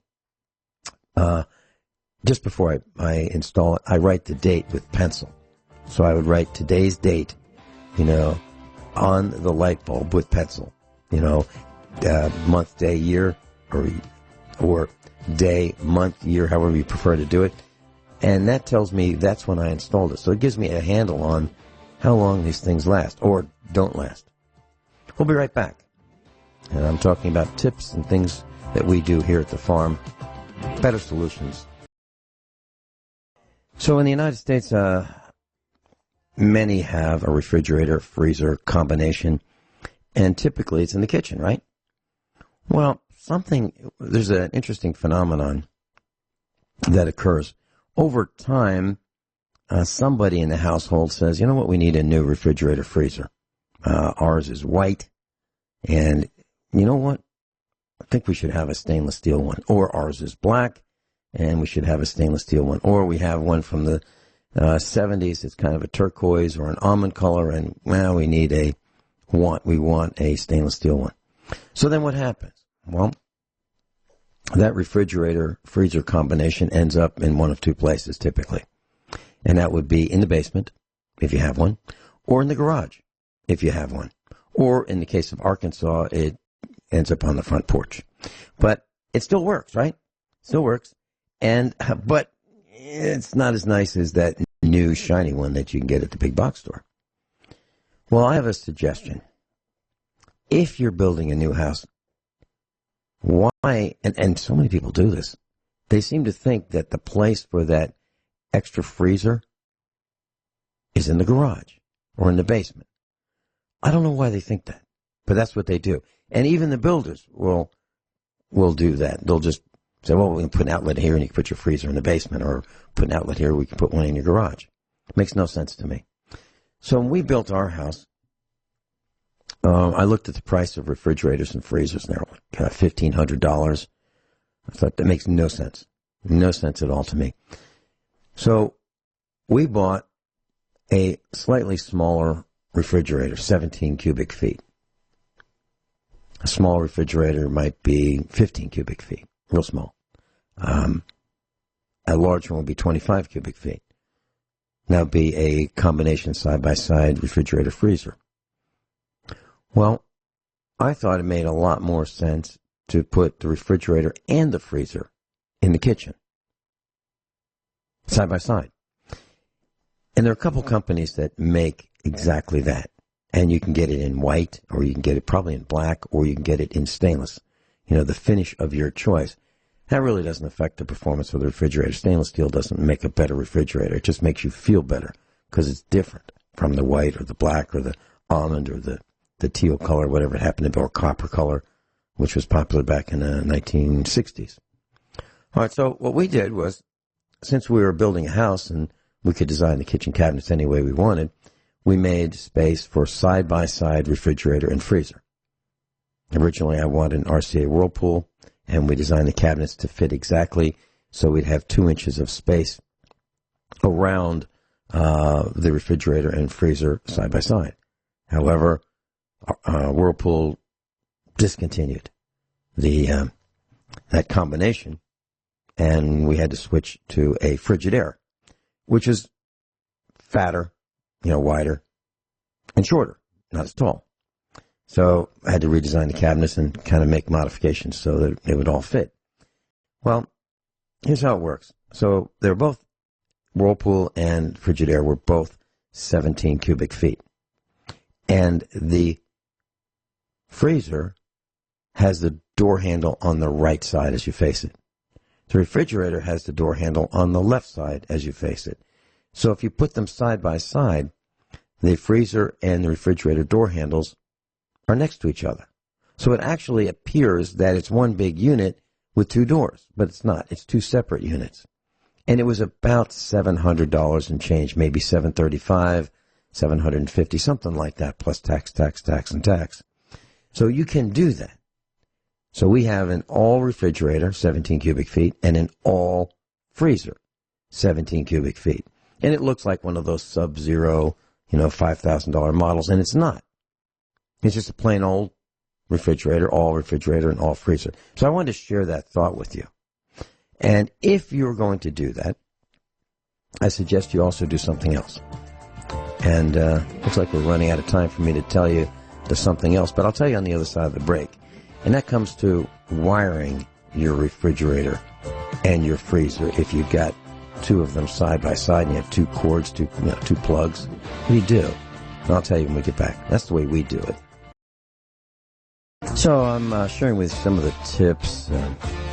just before I install it, I write the date with pencil. So I would write today's date, on the light bulb with pencil. Month, day, year, or day, month, year, however you prefer to do it. And that tells me that's when I installed it. So it gives me a handle on how long these things last or don't last. We'll be right back. And I'm talking about tips and things that we do here at the farm. Better solutions. So in the United States, many have a refrigerator-freezer combination, and typically it's in the kitchen, right? Well, there's an interesting phenomenon that occurs. Over time, somebody in the household says, you know what, we need a new refrigerator-freezer. Ours is white, and you know what? I think we should have a stainless steel one. Or ours is black, and we should have a stainless steel one. Or we have one from the 70s. It's kind of a turquoise or an almond color, and we want a stainless steel one. So then what happens? Well, that refrigerator-freezer combination ends up in one of two places typically. And that would be in the basement, if you have one, or in the garage, if you have one. Or in the case of Arkansas, it ends up on the front porch. But it still works, right? Still works. But it's not as nice as that new shiny one that you can get at the big box store. Well, I have a suggestion. If you're building a new house, why, and so many people do this, they seem to think that the place for that extra freezer is in the garage or in the basement. I don't know why they think that, but that's what they do. And even the builders will do that. They'll just say, well, we can put an outlet here and you can put your freezer in the basement, or put an outlet here, we can put one in your garage. It makes no sense to me. So when we built our house, I looked at the price of refrigerators and freezers, and they're like $1,500. I thought that makes no sense. No sense at all to me. So we bought a slightly smaller refrigerator, 17 cubic feet. A small refrigerator might be 15 cubic feet, real small. A large one would be 25 cubic feet. That would be a combination side-by-side refrigerator-freezer. Well, I thought it made a lot more sense to put the refrigerator and the freezer in the kitchen, side by side. And there are a couple companies that make exactly that. And you can get it in white, or you can get it probably in black, or you can get it in stainless. The finish of your choice. That really doesn't affect the performance of the refrigerator. Stainless steel doesn't make a better refrigerator. It just makes you feel better because it's different from the white or the black or the almond or the teal color, whatever it happened to be, or copper color, which was popular back in the 1960s. All right, so what we did was, since we were building a house and we could design the kitchen cabinets any way we wanted, we made space for side-by-side refrigerator and freezer. Originally, I wanted an RCA Whirlpool, and we designed the cabinets to fit exactly so we'd have 2 inches of space around the refrigerator and freezer side-by-side. However, Whirlpool discontinued that combination, and we had to switch to a Frigidaire, which is fatter, wider, and shorter, not as tall. So I had to redesign the cabinets and kind of make modifications so that it would all fit. Well, here's how it works. So they're both, Whirlpool and Frigidaire were both 17 cubic feet. And the freezer has the door handle on the right side as you face it. The refrigerator has the door handle on the left side as you face it. So if you put them side by side, the freezer and the refrigerator door handles are next to each other. So it actually appears that it's one big unit with 2 doors, but it's not. It's 2 separate units. And it was about $700 and change, maybe $735, $750, something like that, plus tax, and tax. So you can do that. So we have an all refrigerator, 17 cubic feet, and an all freezer, 17 cubic feet. And it looks like one of those sub-zero, $5,000 models, and it's not. It's just a plain old refrigerator, and all freezer. So I wanted to share that thought with you. And if you're going to do that, I suggest you also do something else. And looks like we're running out of time for me to tell you there's something else, but I'll tell you on the other side of the break. And that comes to wiring your refrigerator and your freezer. If you've got 2 of them side by side and you have 2 cords, 2 plugs, what do you do? And I'll tell you when we get back. That's the way we do it. So I'm sharing with some of the tips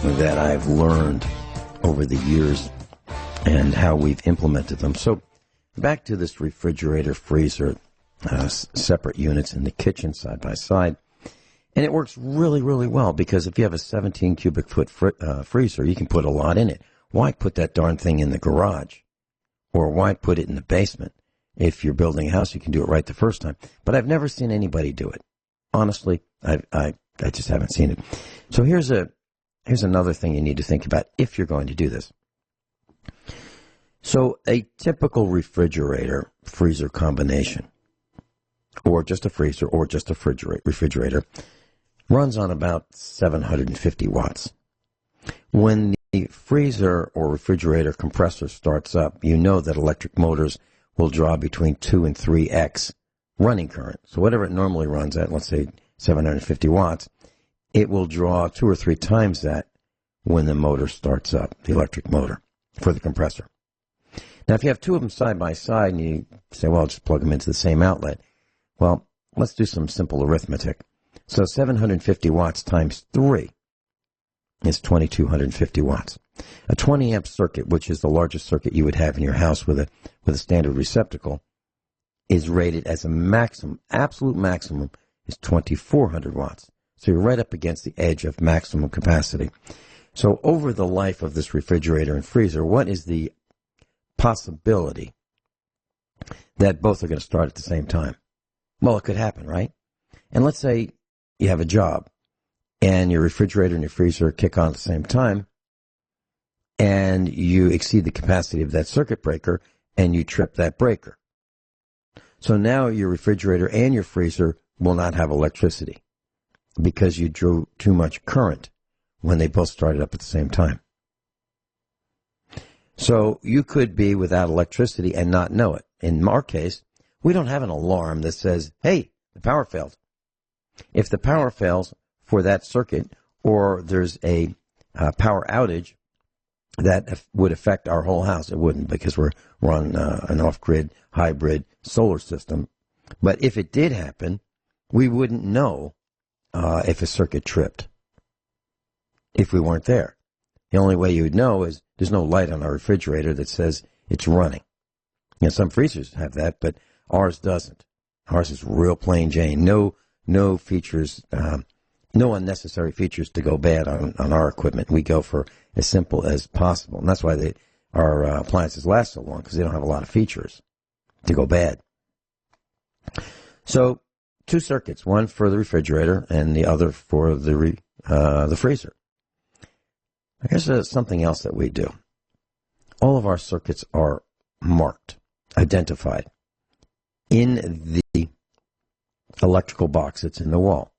that I've learned over the years and how we've implemented them. So back to this refrigerator, freezer, separate units in the kitchen side by side. And it works really, really well because if you have a 17 cubic foot freezer, you can put a lot in it. Why put that darn thing in the garage? Or why put it in the basement? If you're building a house, you can do it right the first time. But I've never seen anybody do it. Honestly, I just haven't seen it. So here's another thing you need to think about if you're going to do this. So a typical refrigerator freezer combination, or just a freezer, or just a refrigerator, runs on about 750 watts. When the freezer or refrigerator compressor starts up, you know that electric motors will draw between 2 and 3x running current. So whatever it normally runs at, let's say 750 watts, it will draw 2 or 3 times that when the motor starts up, the electric motor for the compressor. Now, if you have 2 of them side by side and you say, well, I'll just plug them into the same outlet, well, let's do some simple arithmetic. So 750 watts times 3 is 2,250 watts. A 20 amp circuit, which is the largest circuit you would have in your house with a standard receptacle, is rated as a maximum, absolute maximum, is 2,400 watts. So you're right up against the edge of maximum capacity. So over the life of this refrigerator and freezer, what is the possibility that both are going to start at the same time? Well, it could happen, right? And let's say you have a job and your refrigerator and your freezer kick on at the same time and you exceed the capacity of that circuit breaker and you trip that breaker. So now your refrigerator and your freezer will not have electricity because you drew too much current when they both started up at the same time. So you could be without electricity and not know it. In our case, we don't have an alarm that says, hey, the power failed. If the power fails for that circuit or there's a power outage that would affect our whole house, it wouldn't because we're on an off-grid hybrid solar system. But if it did happen, we wouldn't know if a circuit tripped if we weren't there. The only way you would know is there's no light on our refrigerator that says it's running. You know, some freezers have that, but ours doesn't. Ours is real plain Jane. No features, no unnecessary features to go bad on our equipment. We go for as simple as possible. And that's why our appliances last so long because they don't have a lot of features to go bad. So, two circuits, one for the refrigerator and the other for the freezer. Here's something else that we do. All of our circuits are marked, identified in the electrical box that's in the wall.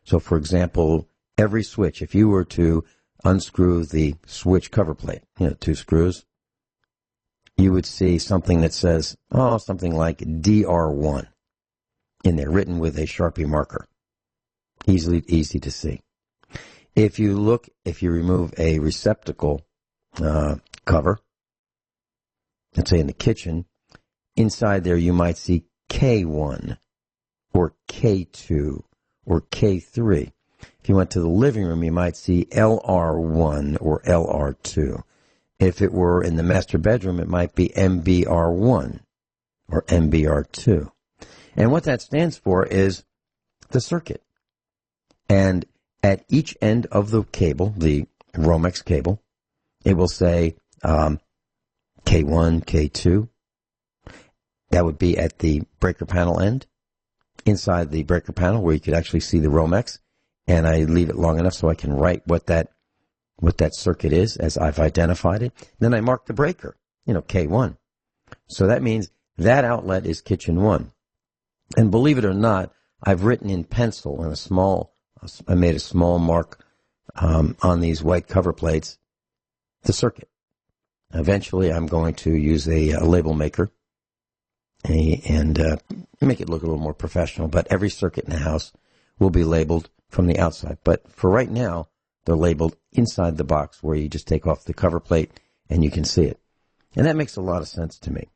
So, for example, every switch, if you were to unscrew the switch cover plate, two screws, you would see something that says, something like DR1 in there, written with a Sharpie marker. Easy to see. If you remove a receptacle cover, let's say in the kitchen, inside there you might see K1 or K2 or K3. If you went to the living room, you might see LR1 or LR2. If it were in the master bedroom, it might be MBR1 or MBR2. And what that stands for is the circuit. And at each end of the cable, the Romex cable, it will say K1, K2. That would be at the breaker panel end. Inside the breaker panel where you could actually see the Romex. And I leave it long enough so I can write what that circuit is as I've identified it. Then I mark the breaker, K1. So that means that outlet is kitchen 1. And believe it or not, I've written in pencil in I made a small mark on these white cover plates, the circuit. Eventually I'm going to use a label maker and make it look a little more professional. But every circuit in the house will be labeled from the outside. But for right now, they're labeled inside the box where you just take off the cover plate and you can see it. And that makes a lot of sense to me.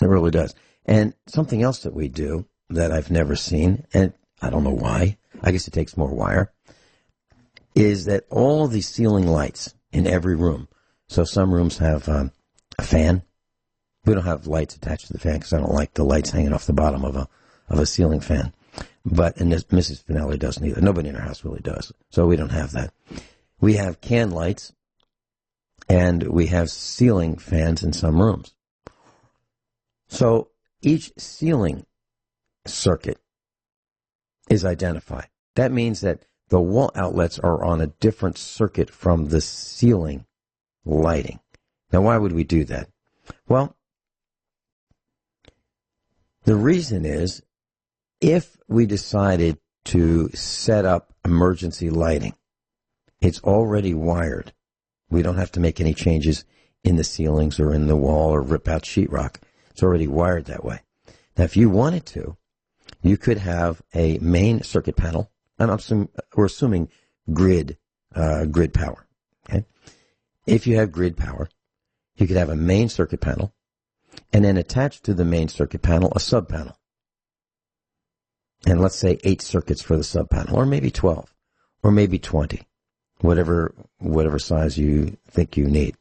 It really does. And something else that we do that I've never seen, and I don't know why, I guess it takes more wire, is that all the ceiling lights in every room, so some rooms have a fan. We don't have lights attached to the fan because I don't like the lights hanging off the bottom of a ceiling fan. And Mrs. Finelli doesn't either. Nobody in our house really does. So we don't have that. We have can lights, and we have ceiling fans in some rooms. So each ceiling circuit is identified. That means that the wall outlets are on a different circuit from the ceiling lighting. Now, why would we do that? Well, the reason is if we decided to set up emergency lighting, it's already wired. We don't have to make any changes in the ceilings or in the wall or rip out sheetrock. It's already wired that way. Now, if you wanted to, you could have a main circuit panel. We're assuming grid power. Okay? If you have grid power, you could have a main circuit panel, and then attached to the main circuit panel, a sub panel. And let's say 8 circuits for the sub panel, or maybe 12, or maybe 20, whatever size you think you need.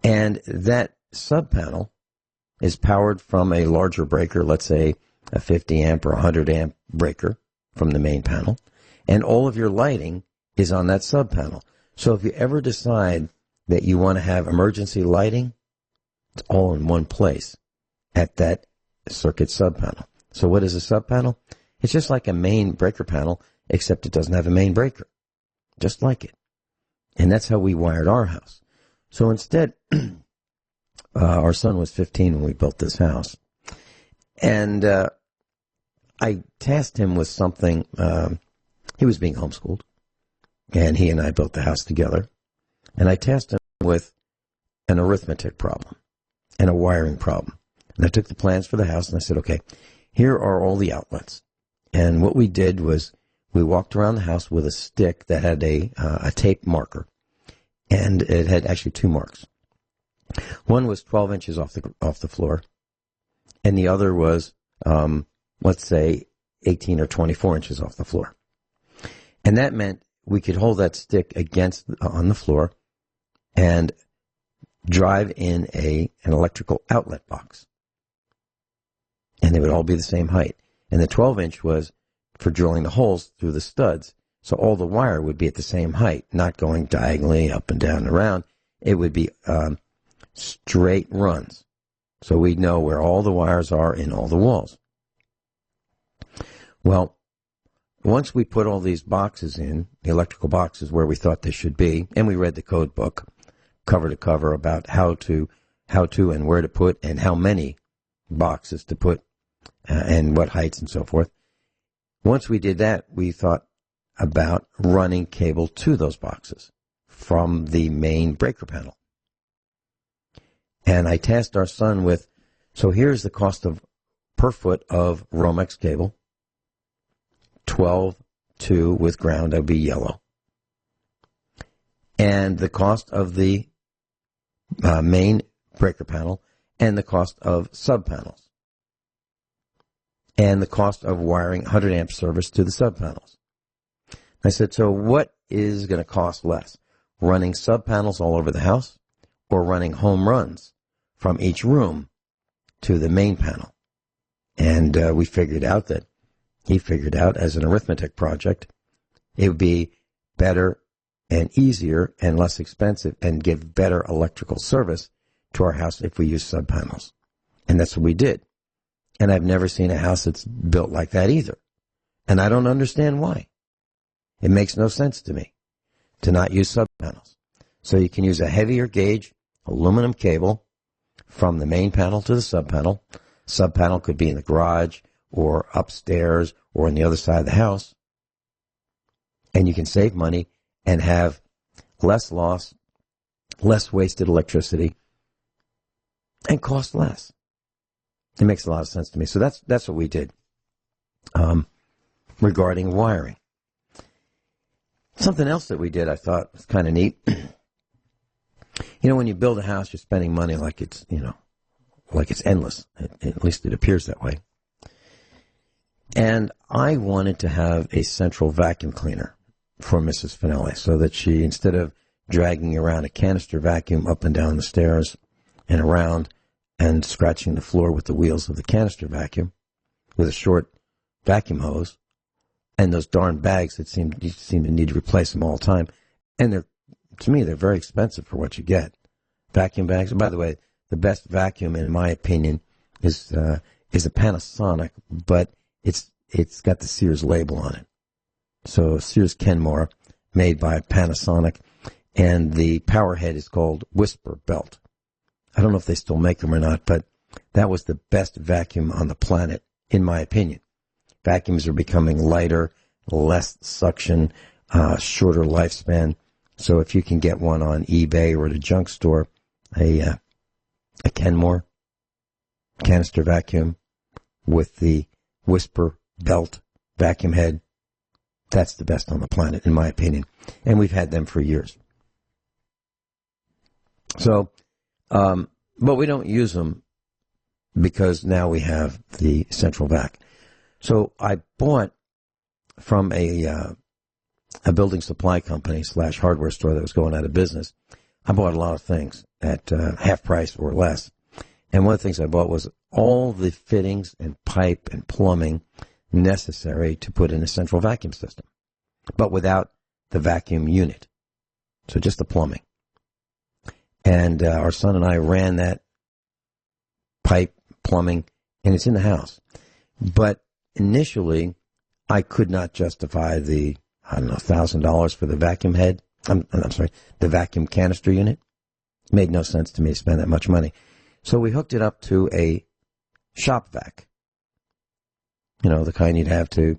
And that sub panel is powered from a larger breaker, let's say a 50 amp or 100 amp breaker from the main panel, and all of your lighting is on that sub panel. So if you ever decide that you want to have emergency lighting, it's all in one place at that circuit sub panel. So what is a sub panel? It's just like a main breaker panel, except it doesn't have a main breaker. Just like it. And that's how we wired our house. So instead, our son was 15 when we built this house. And I tasked him with something. He was being homeschooled. And he and I built the house together. And I tasked him with an arithmetic problem and a wiring problem. And I took the plans for the house and I said, okay, here are all the outlets. And what we did was we walked around the house with a stick that had a tape marker. And it had actually 2 marks. One was 12 inches off the floor. And the other was, let's say, 18 or 24 inches off the floor. And that meant we could hold that stick on the floor and drive in an electrical outlet box. And they would all be the same height. And the 12-inch was for drilling the holes through the studs So all the wire would be at the same height, not going diagonally up and down and around. It would be straight runs. So we'd know where all the wires are in all the walls. Well, once we put all these boxes in, the electrical boxes where we thought they should be, and we read the code book cover to cover about how to and where to put and how many boxes to put and what heights and so forth. Once we did that, we thought about running cable to those boxes from the main breaker panel. And I tasked our son with, so here's the cost of per foot of Romex cable, 12/2 with ground, that would be yellow. And the cost of the main breaker panel, and the cost of sub-panels. And the cost of wiring 100 amp service to the sub-panels. I said, so what is going to cost less? Running sub-panels all over the house or running home runs from each room to the main panel? And we figured out that he figured out as an arithmetic project, it would be better and easier and less expensive and give better electrical service to our house if we use sub-panels. And that's what we did. And I've never seen a house that's built like that either. And I don't understand why. It makes no sense to me to not use sub-panels. So you can use a heavier gauge aluminum cable from the main panel to the sub-panel. Sub-panel could be in the garage or upstairs or on the other side of the house. And you can save money and have less loss, less wasted electricity, and cost less. It makes a lot of sense to me. So that's what we did regarding wiring. Something else that we did I thought was kind of neat. You know, when you build a house, you're spending money like it's, like it's endless. At least it appears that way. And I wanted to have a central vacuum cleaner for Mrs. Finelli so that she, instead of dragging around a canister vacuum up and down the stairs and around and scratching the floor with the wheels of the canister vacuum with a short vacuum hose and those darn bags that you seem to need to replace them all the time. And to me, they're very expensive for what you get. Vacuum bags. And by the way, the best vacuum, in my opinion, is a Panasonic, but it's got the Sears label on it. So Sears Kenmore, made by Panasonic, and the power head is called Whisper Belt. I don't know if they still make them or not, but that was the best vacuum on the planet, in my opinion. Vacuums are becoming lighter, less suction, shorter lifespan. So if you can get one on eBay or at a junk store, a Kenmore canister vacuum with the Whisper Belt vacuum head, that's the best on the planet, in my opinion. And we've had them for years. So, but we don't use them because now we have the central vac. So I bought from a building supply company / hardware store that was going out of business. I bought a lot of things at half price or less. And one of the things I bought was all the fittings and pipe and plumbing necessary to put in a central vacuum system, but without the vacuum unit. So just the plumbing. And our son and I ran that pipe, plumbing, and it's in the house. But initially, I could not justify the, $1,000 for the vacuum head. The vacuum canister unit. It made no sense to me to spend that much money. So we hooked it up to a shop vac. The kind you'd have to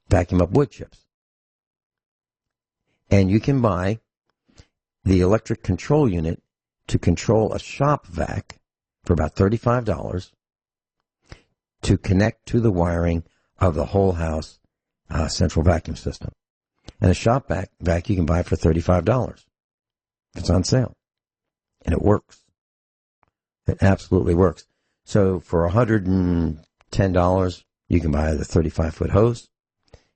vacuum up wood chips. And you can buy the electric control unit to control a shop vac for about $35 to connect to the wiring of the whole house central vacuum system. And a shop vac you can buy for $35. It's on sale. And it works. It absolutely works. So for $110, you can buy the 35-foot hose.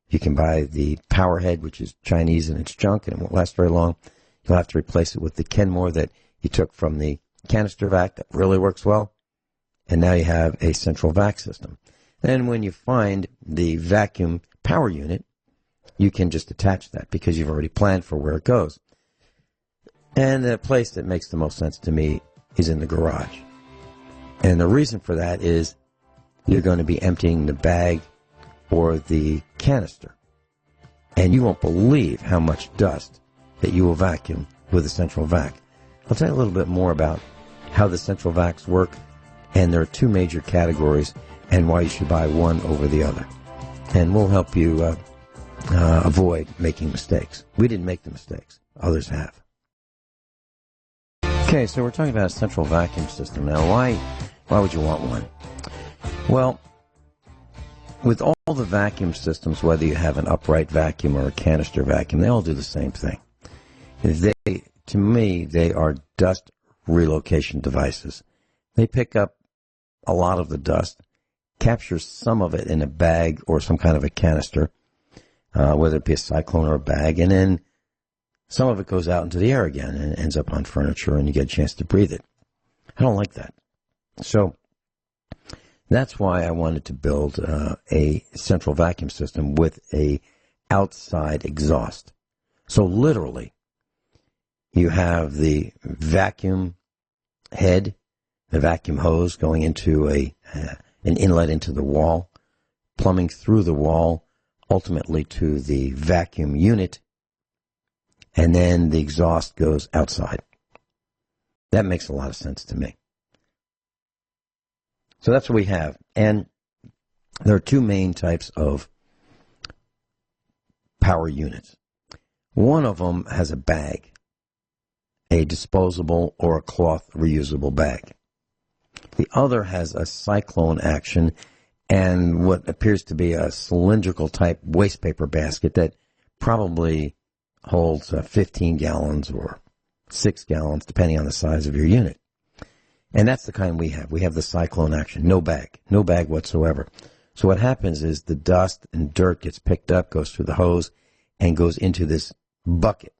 You can buy the power head, which is Chinese and it's junk and it won't last very long. You'll have to replace it with the Kenmore that you took from the canister vac that really works well. And now you have a central vac system. Then when you find the vacuum power unit, you can just attach that because you've already planned for where it goes. And the place that makes the most sense to me is in the garage. And the reason for that is you're going to be emptying the bag or the canister. And you won't believe how much dust that you will vacuum with a central vac. I'll tell you a little bit more about how the central vacs work, and there are two major categories and why you should buy one over the other. And we'll help you avoid making mistakes. We didn't make the mistakes. Others have. Okay, so we're talking about a central vacuum system. Now, why would you want one? Well, with all the vacuum systems, whether you have an upright vacuum or a canister vacuum, they all do the same thing. To me, they are dust relocation devices. They pick up a lot of the dust, capture some of it in a bag or some kind of a canister, whether it be a cyclone or a bag, and then some of it goes out into the air again and ends up on furniture and you get a chance to breathe it. I don't like that. So that's why I wanted to build a central vacuum system with a outside exhaust. So literally, you have the vacuum head, the vacuum hose going into an inlet into the wall, plumbing through the wall, ultimately to the vacuum unit, and then the exhaust goes outside. That makes a lot of sense to me. So that's what we have. And there are two main types of power units. One of them has a bag, a disposable or a cloth reusable bag. The other has a cyclone action and what appears to be a cylindrical type waste paper basket that probably holds 15 gallons or 6 gallons, depending on the size of your unit. And that's the kind we have. We have the cyclone action, no bag whatsoever. So what happens is the dust and dirt gets picked up, goes through the hose, and goes into this bucket.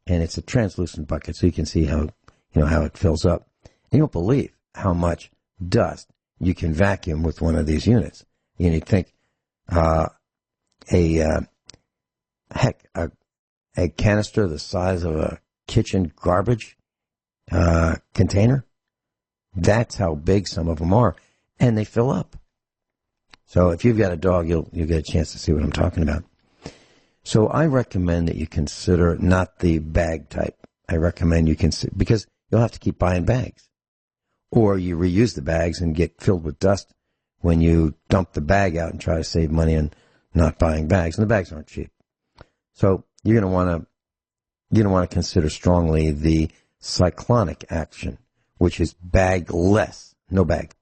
And it's a translucent bucket, so you can see how it fills up. And you won't believe how much dust you can vacuum with one of these units. You'd think a canister the size of a kitchen garbage container, that's how big some of them are, and they fill up. So if you've got a dog, you'll get a chance to see what I'm talking about. So I recommend that you consider not the bag type. I recommend you consider, because you'll have to keep buying bags. Or you reuse the bags and get filled with dust when you dump the bag out and try to save money on not buying bags. And the bags aren't cheap. So you're going to want to consider strongly the cyclonic action, which is bagless, no bag.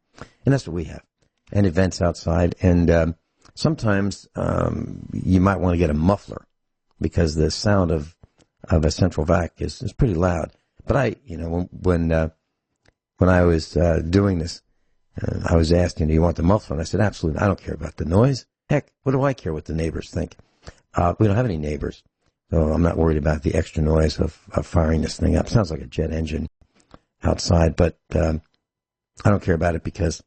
And that's what we have. And it vents outside. And sometimes you might want to get a muffler because the sound of a central vac is pretty loud. But when I was doing this, I was asked, do you want the muffler? And I said, absolutely. I don't care about the noise. Heck, what do I care what the neighbors think? We don't have any neighbors, so I'm not worried about the extra noise of firing this thing up. Sounds like a jet engine outside, but I don't care about it because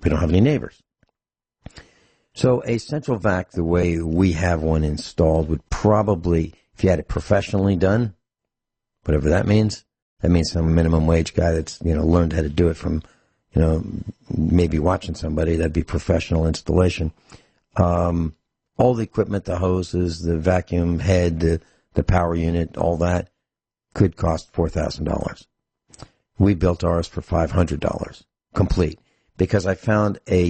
we don't have any neighbors. So a central vac, the way we have one installed, would probably, if you had it professionally done, whatever that means some minimum wage guy that's, learned how to do it from, maybe watching somebody, that'd be professional installation. All the equipment, the hoses, the vacuum head, the power unit, all that could cost $4,000. We built ours for $500, complete, because I found a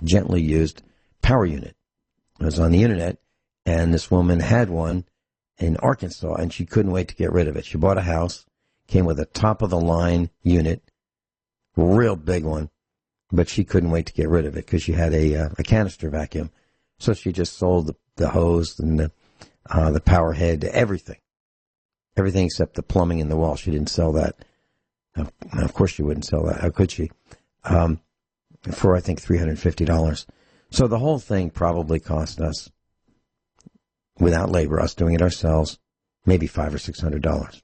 gently used power unit. It was on the internet, and this woman had one in Arkansas, and she couldn't wait to get rid of it. She bought a house, came with a top-of-the-line unit, real big one, but she couldn't wait to get rid of it because she had a canister vacuum. So she just sold the hose and the power head, everything except the plumbing in the wall. She didn't sell that. Of course she wouldn't sell that. How could she? For, I think, $350. So the whole thing probably cost us, without labor, us doing it ourselves, maybe $500 or $600.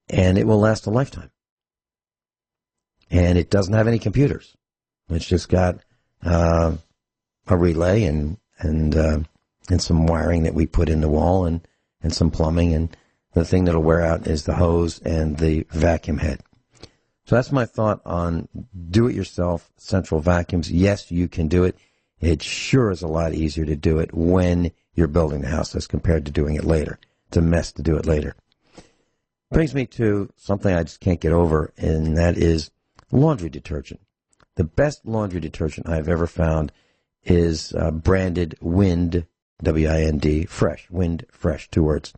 And it will last a lifetime. And it doesn't have any computers. It's just got a relay and and some wiring that we put in the wall and some plumbing. And the thing that'll wear out is the hose and the vacuum head. So that's my thought on do-it-yourself central vacuums. Yes, you can do it. It sure is a lot easier to do it when you're building the house as compared to doing it later. It's a mess to do it later. Brings me to something I just can't get over, and that is laundry detergent. The best laundry detergent I've ever found is branded Wind, W-I-N-D, Fresh, Wind Fresh, 2 words.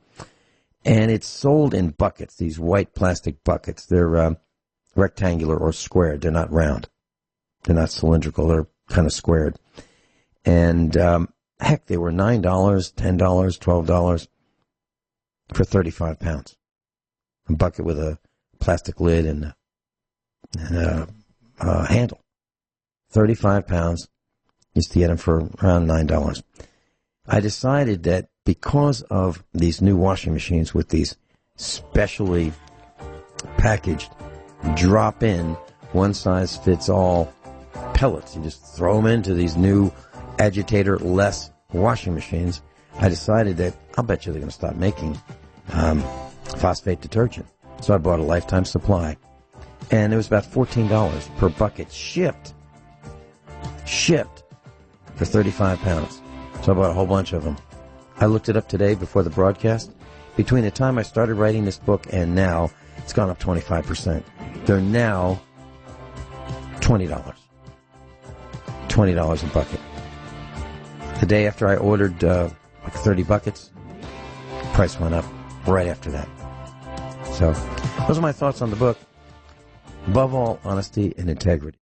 And it's sold in buckets, these white plastic buckets. They're rectangular or squared. They're not round. They're not cylindrical. They're kind of squared. And heck, they were $9, $10, $12 for 35 pounds. A bucket with a plastic lid and a handle. 35 pounds. Used to get them for around $9. I decided that because of these new washing machines with these specially packaged drop-in, one-size-fits-all pellets, you just throw them into these new agitator-less washing machines, I decided that I'll bet you they're going to stop making phosphate detergent. So I bought a lifetime supply. And it was about $14 per bucket shipped for 35 pounds. So I bought a whole bunch of them. I looked it up today before the broadcast. Between the time I started writing this book and now, it's gone up 25%. They're now $20. $20 a bucket. The day after I ordered like 30 buckets, price went up right after that. So those are my thoughts on the book. Above all, honesty and integrity.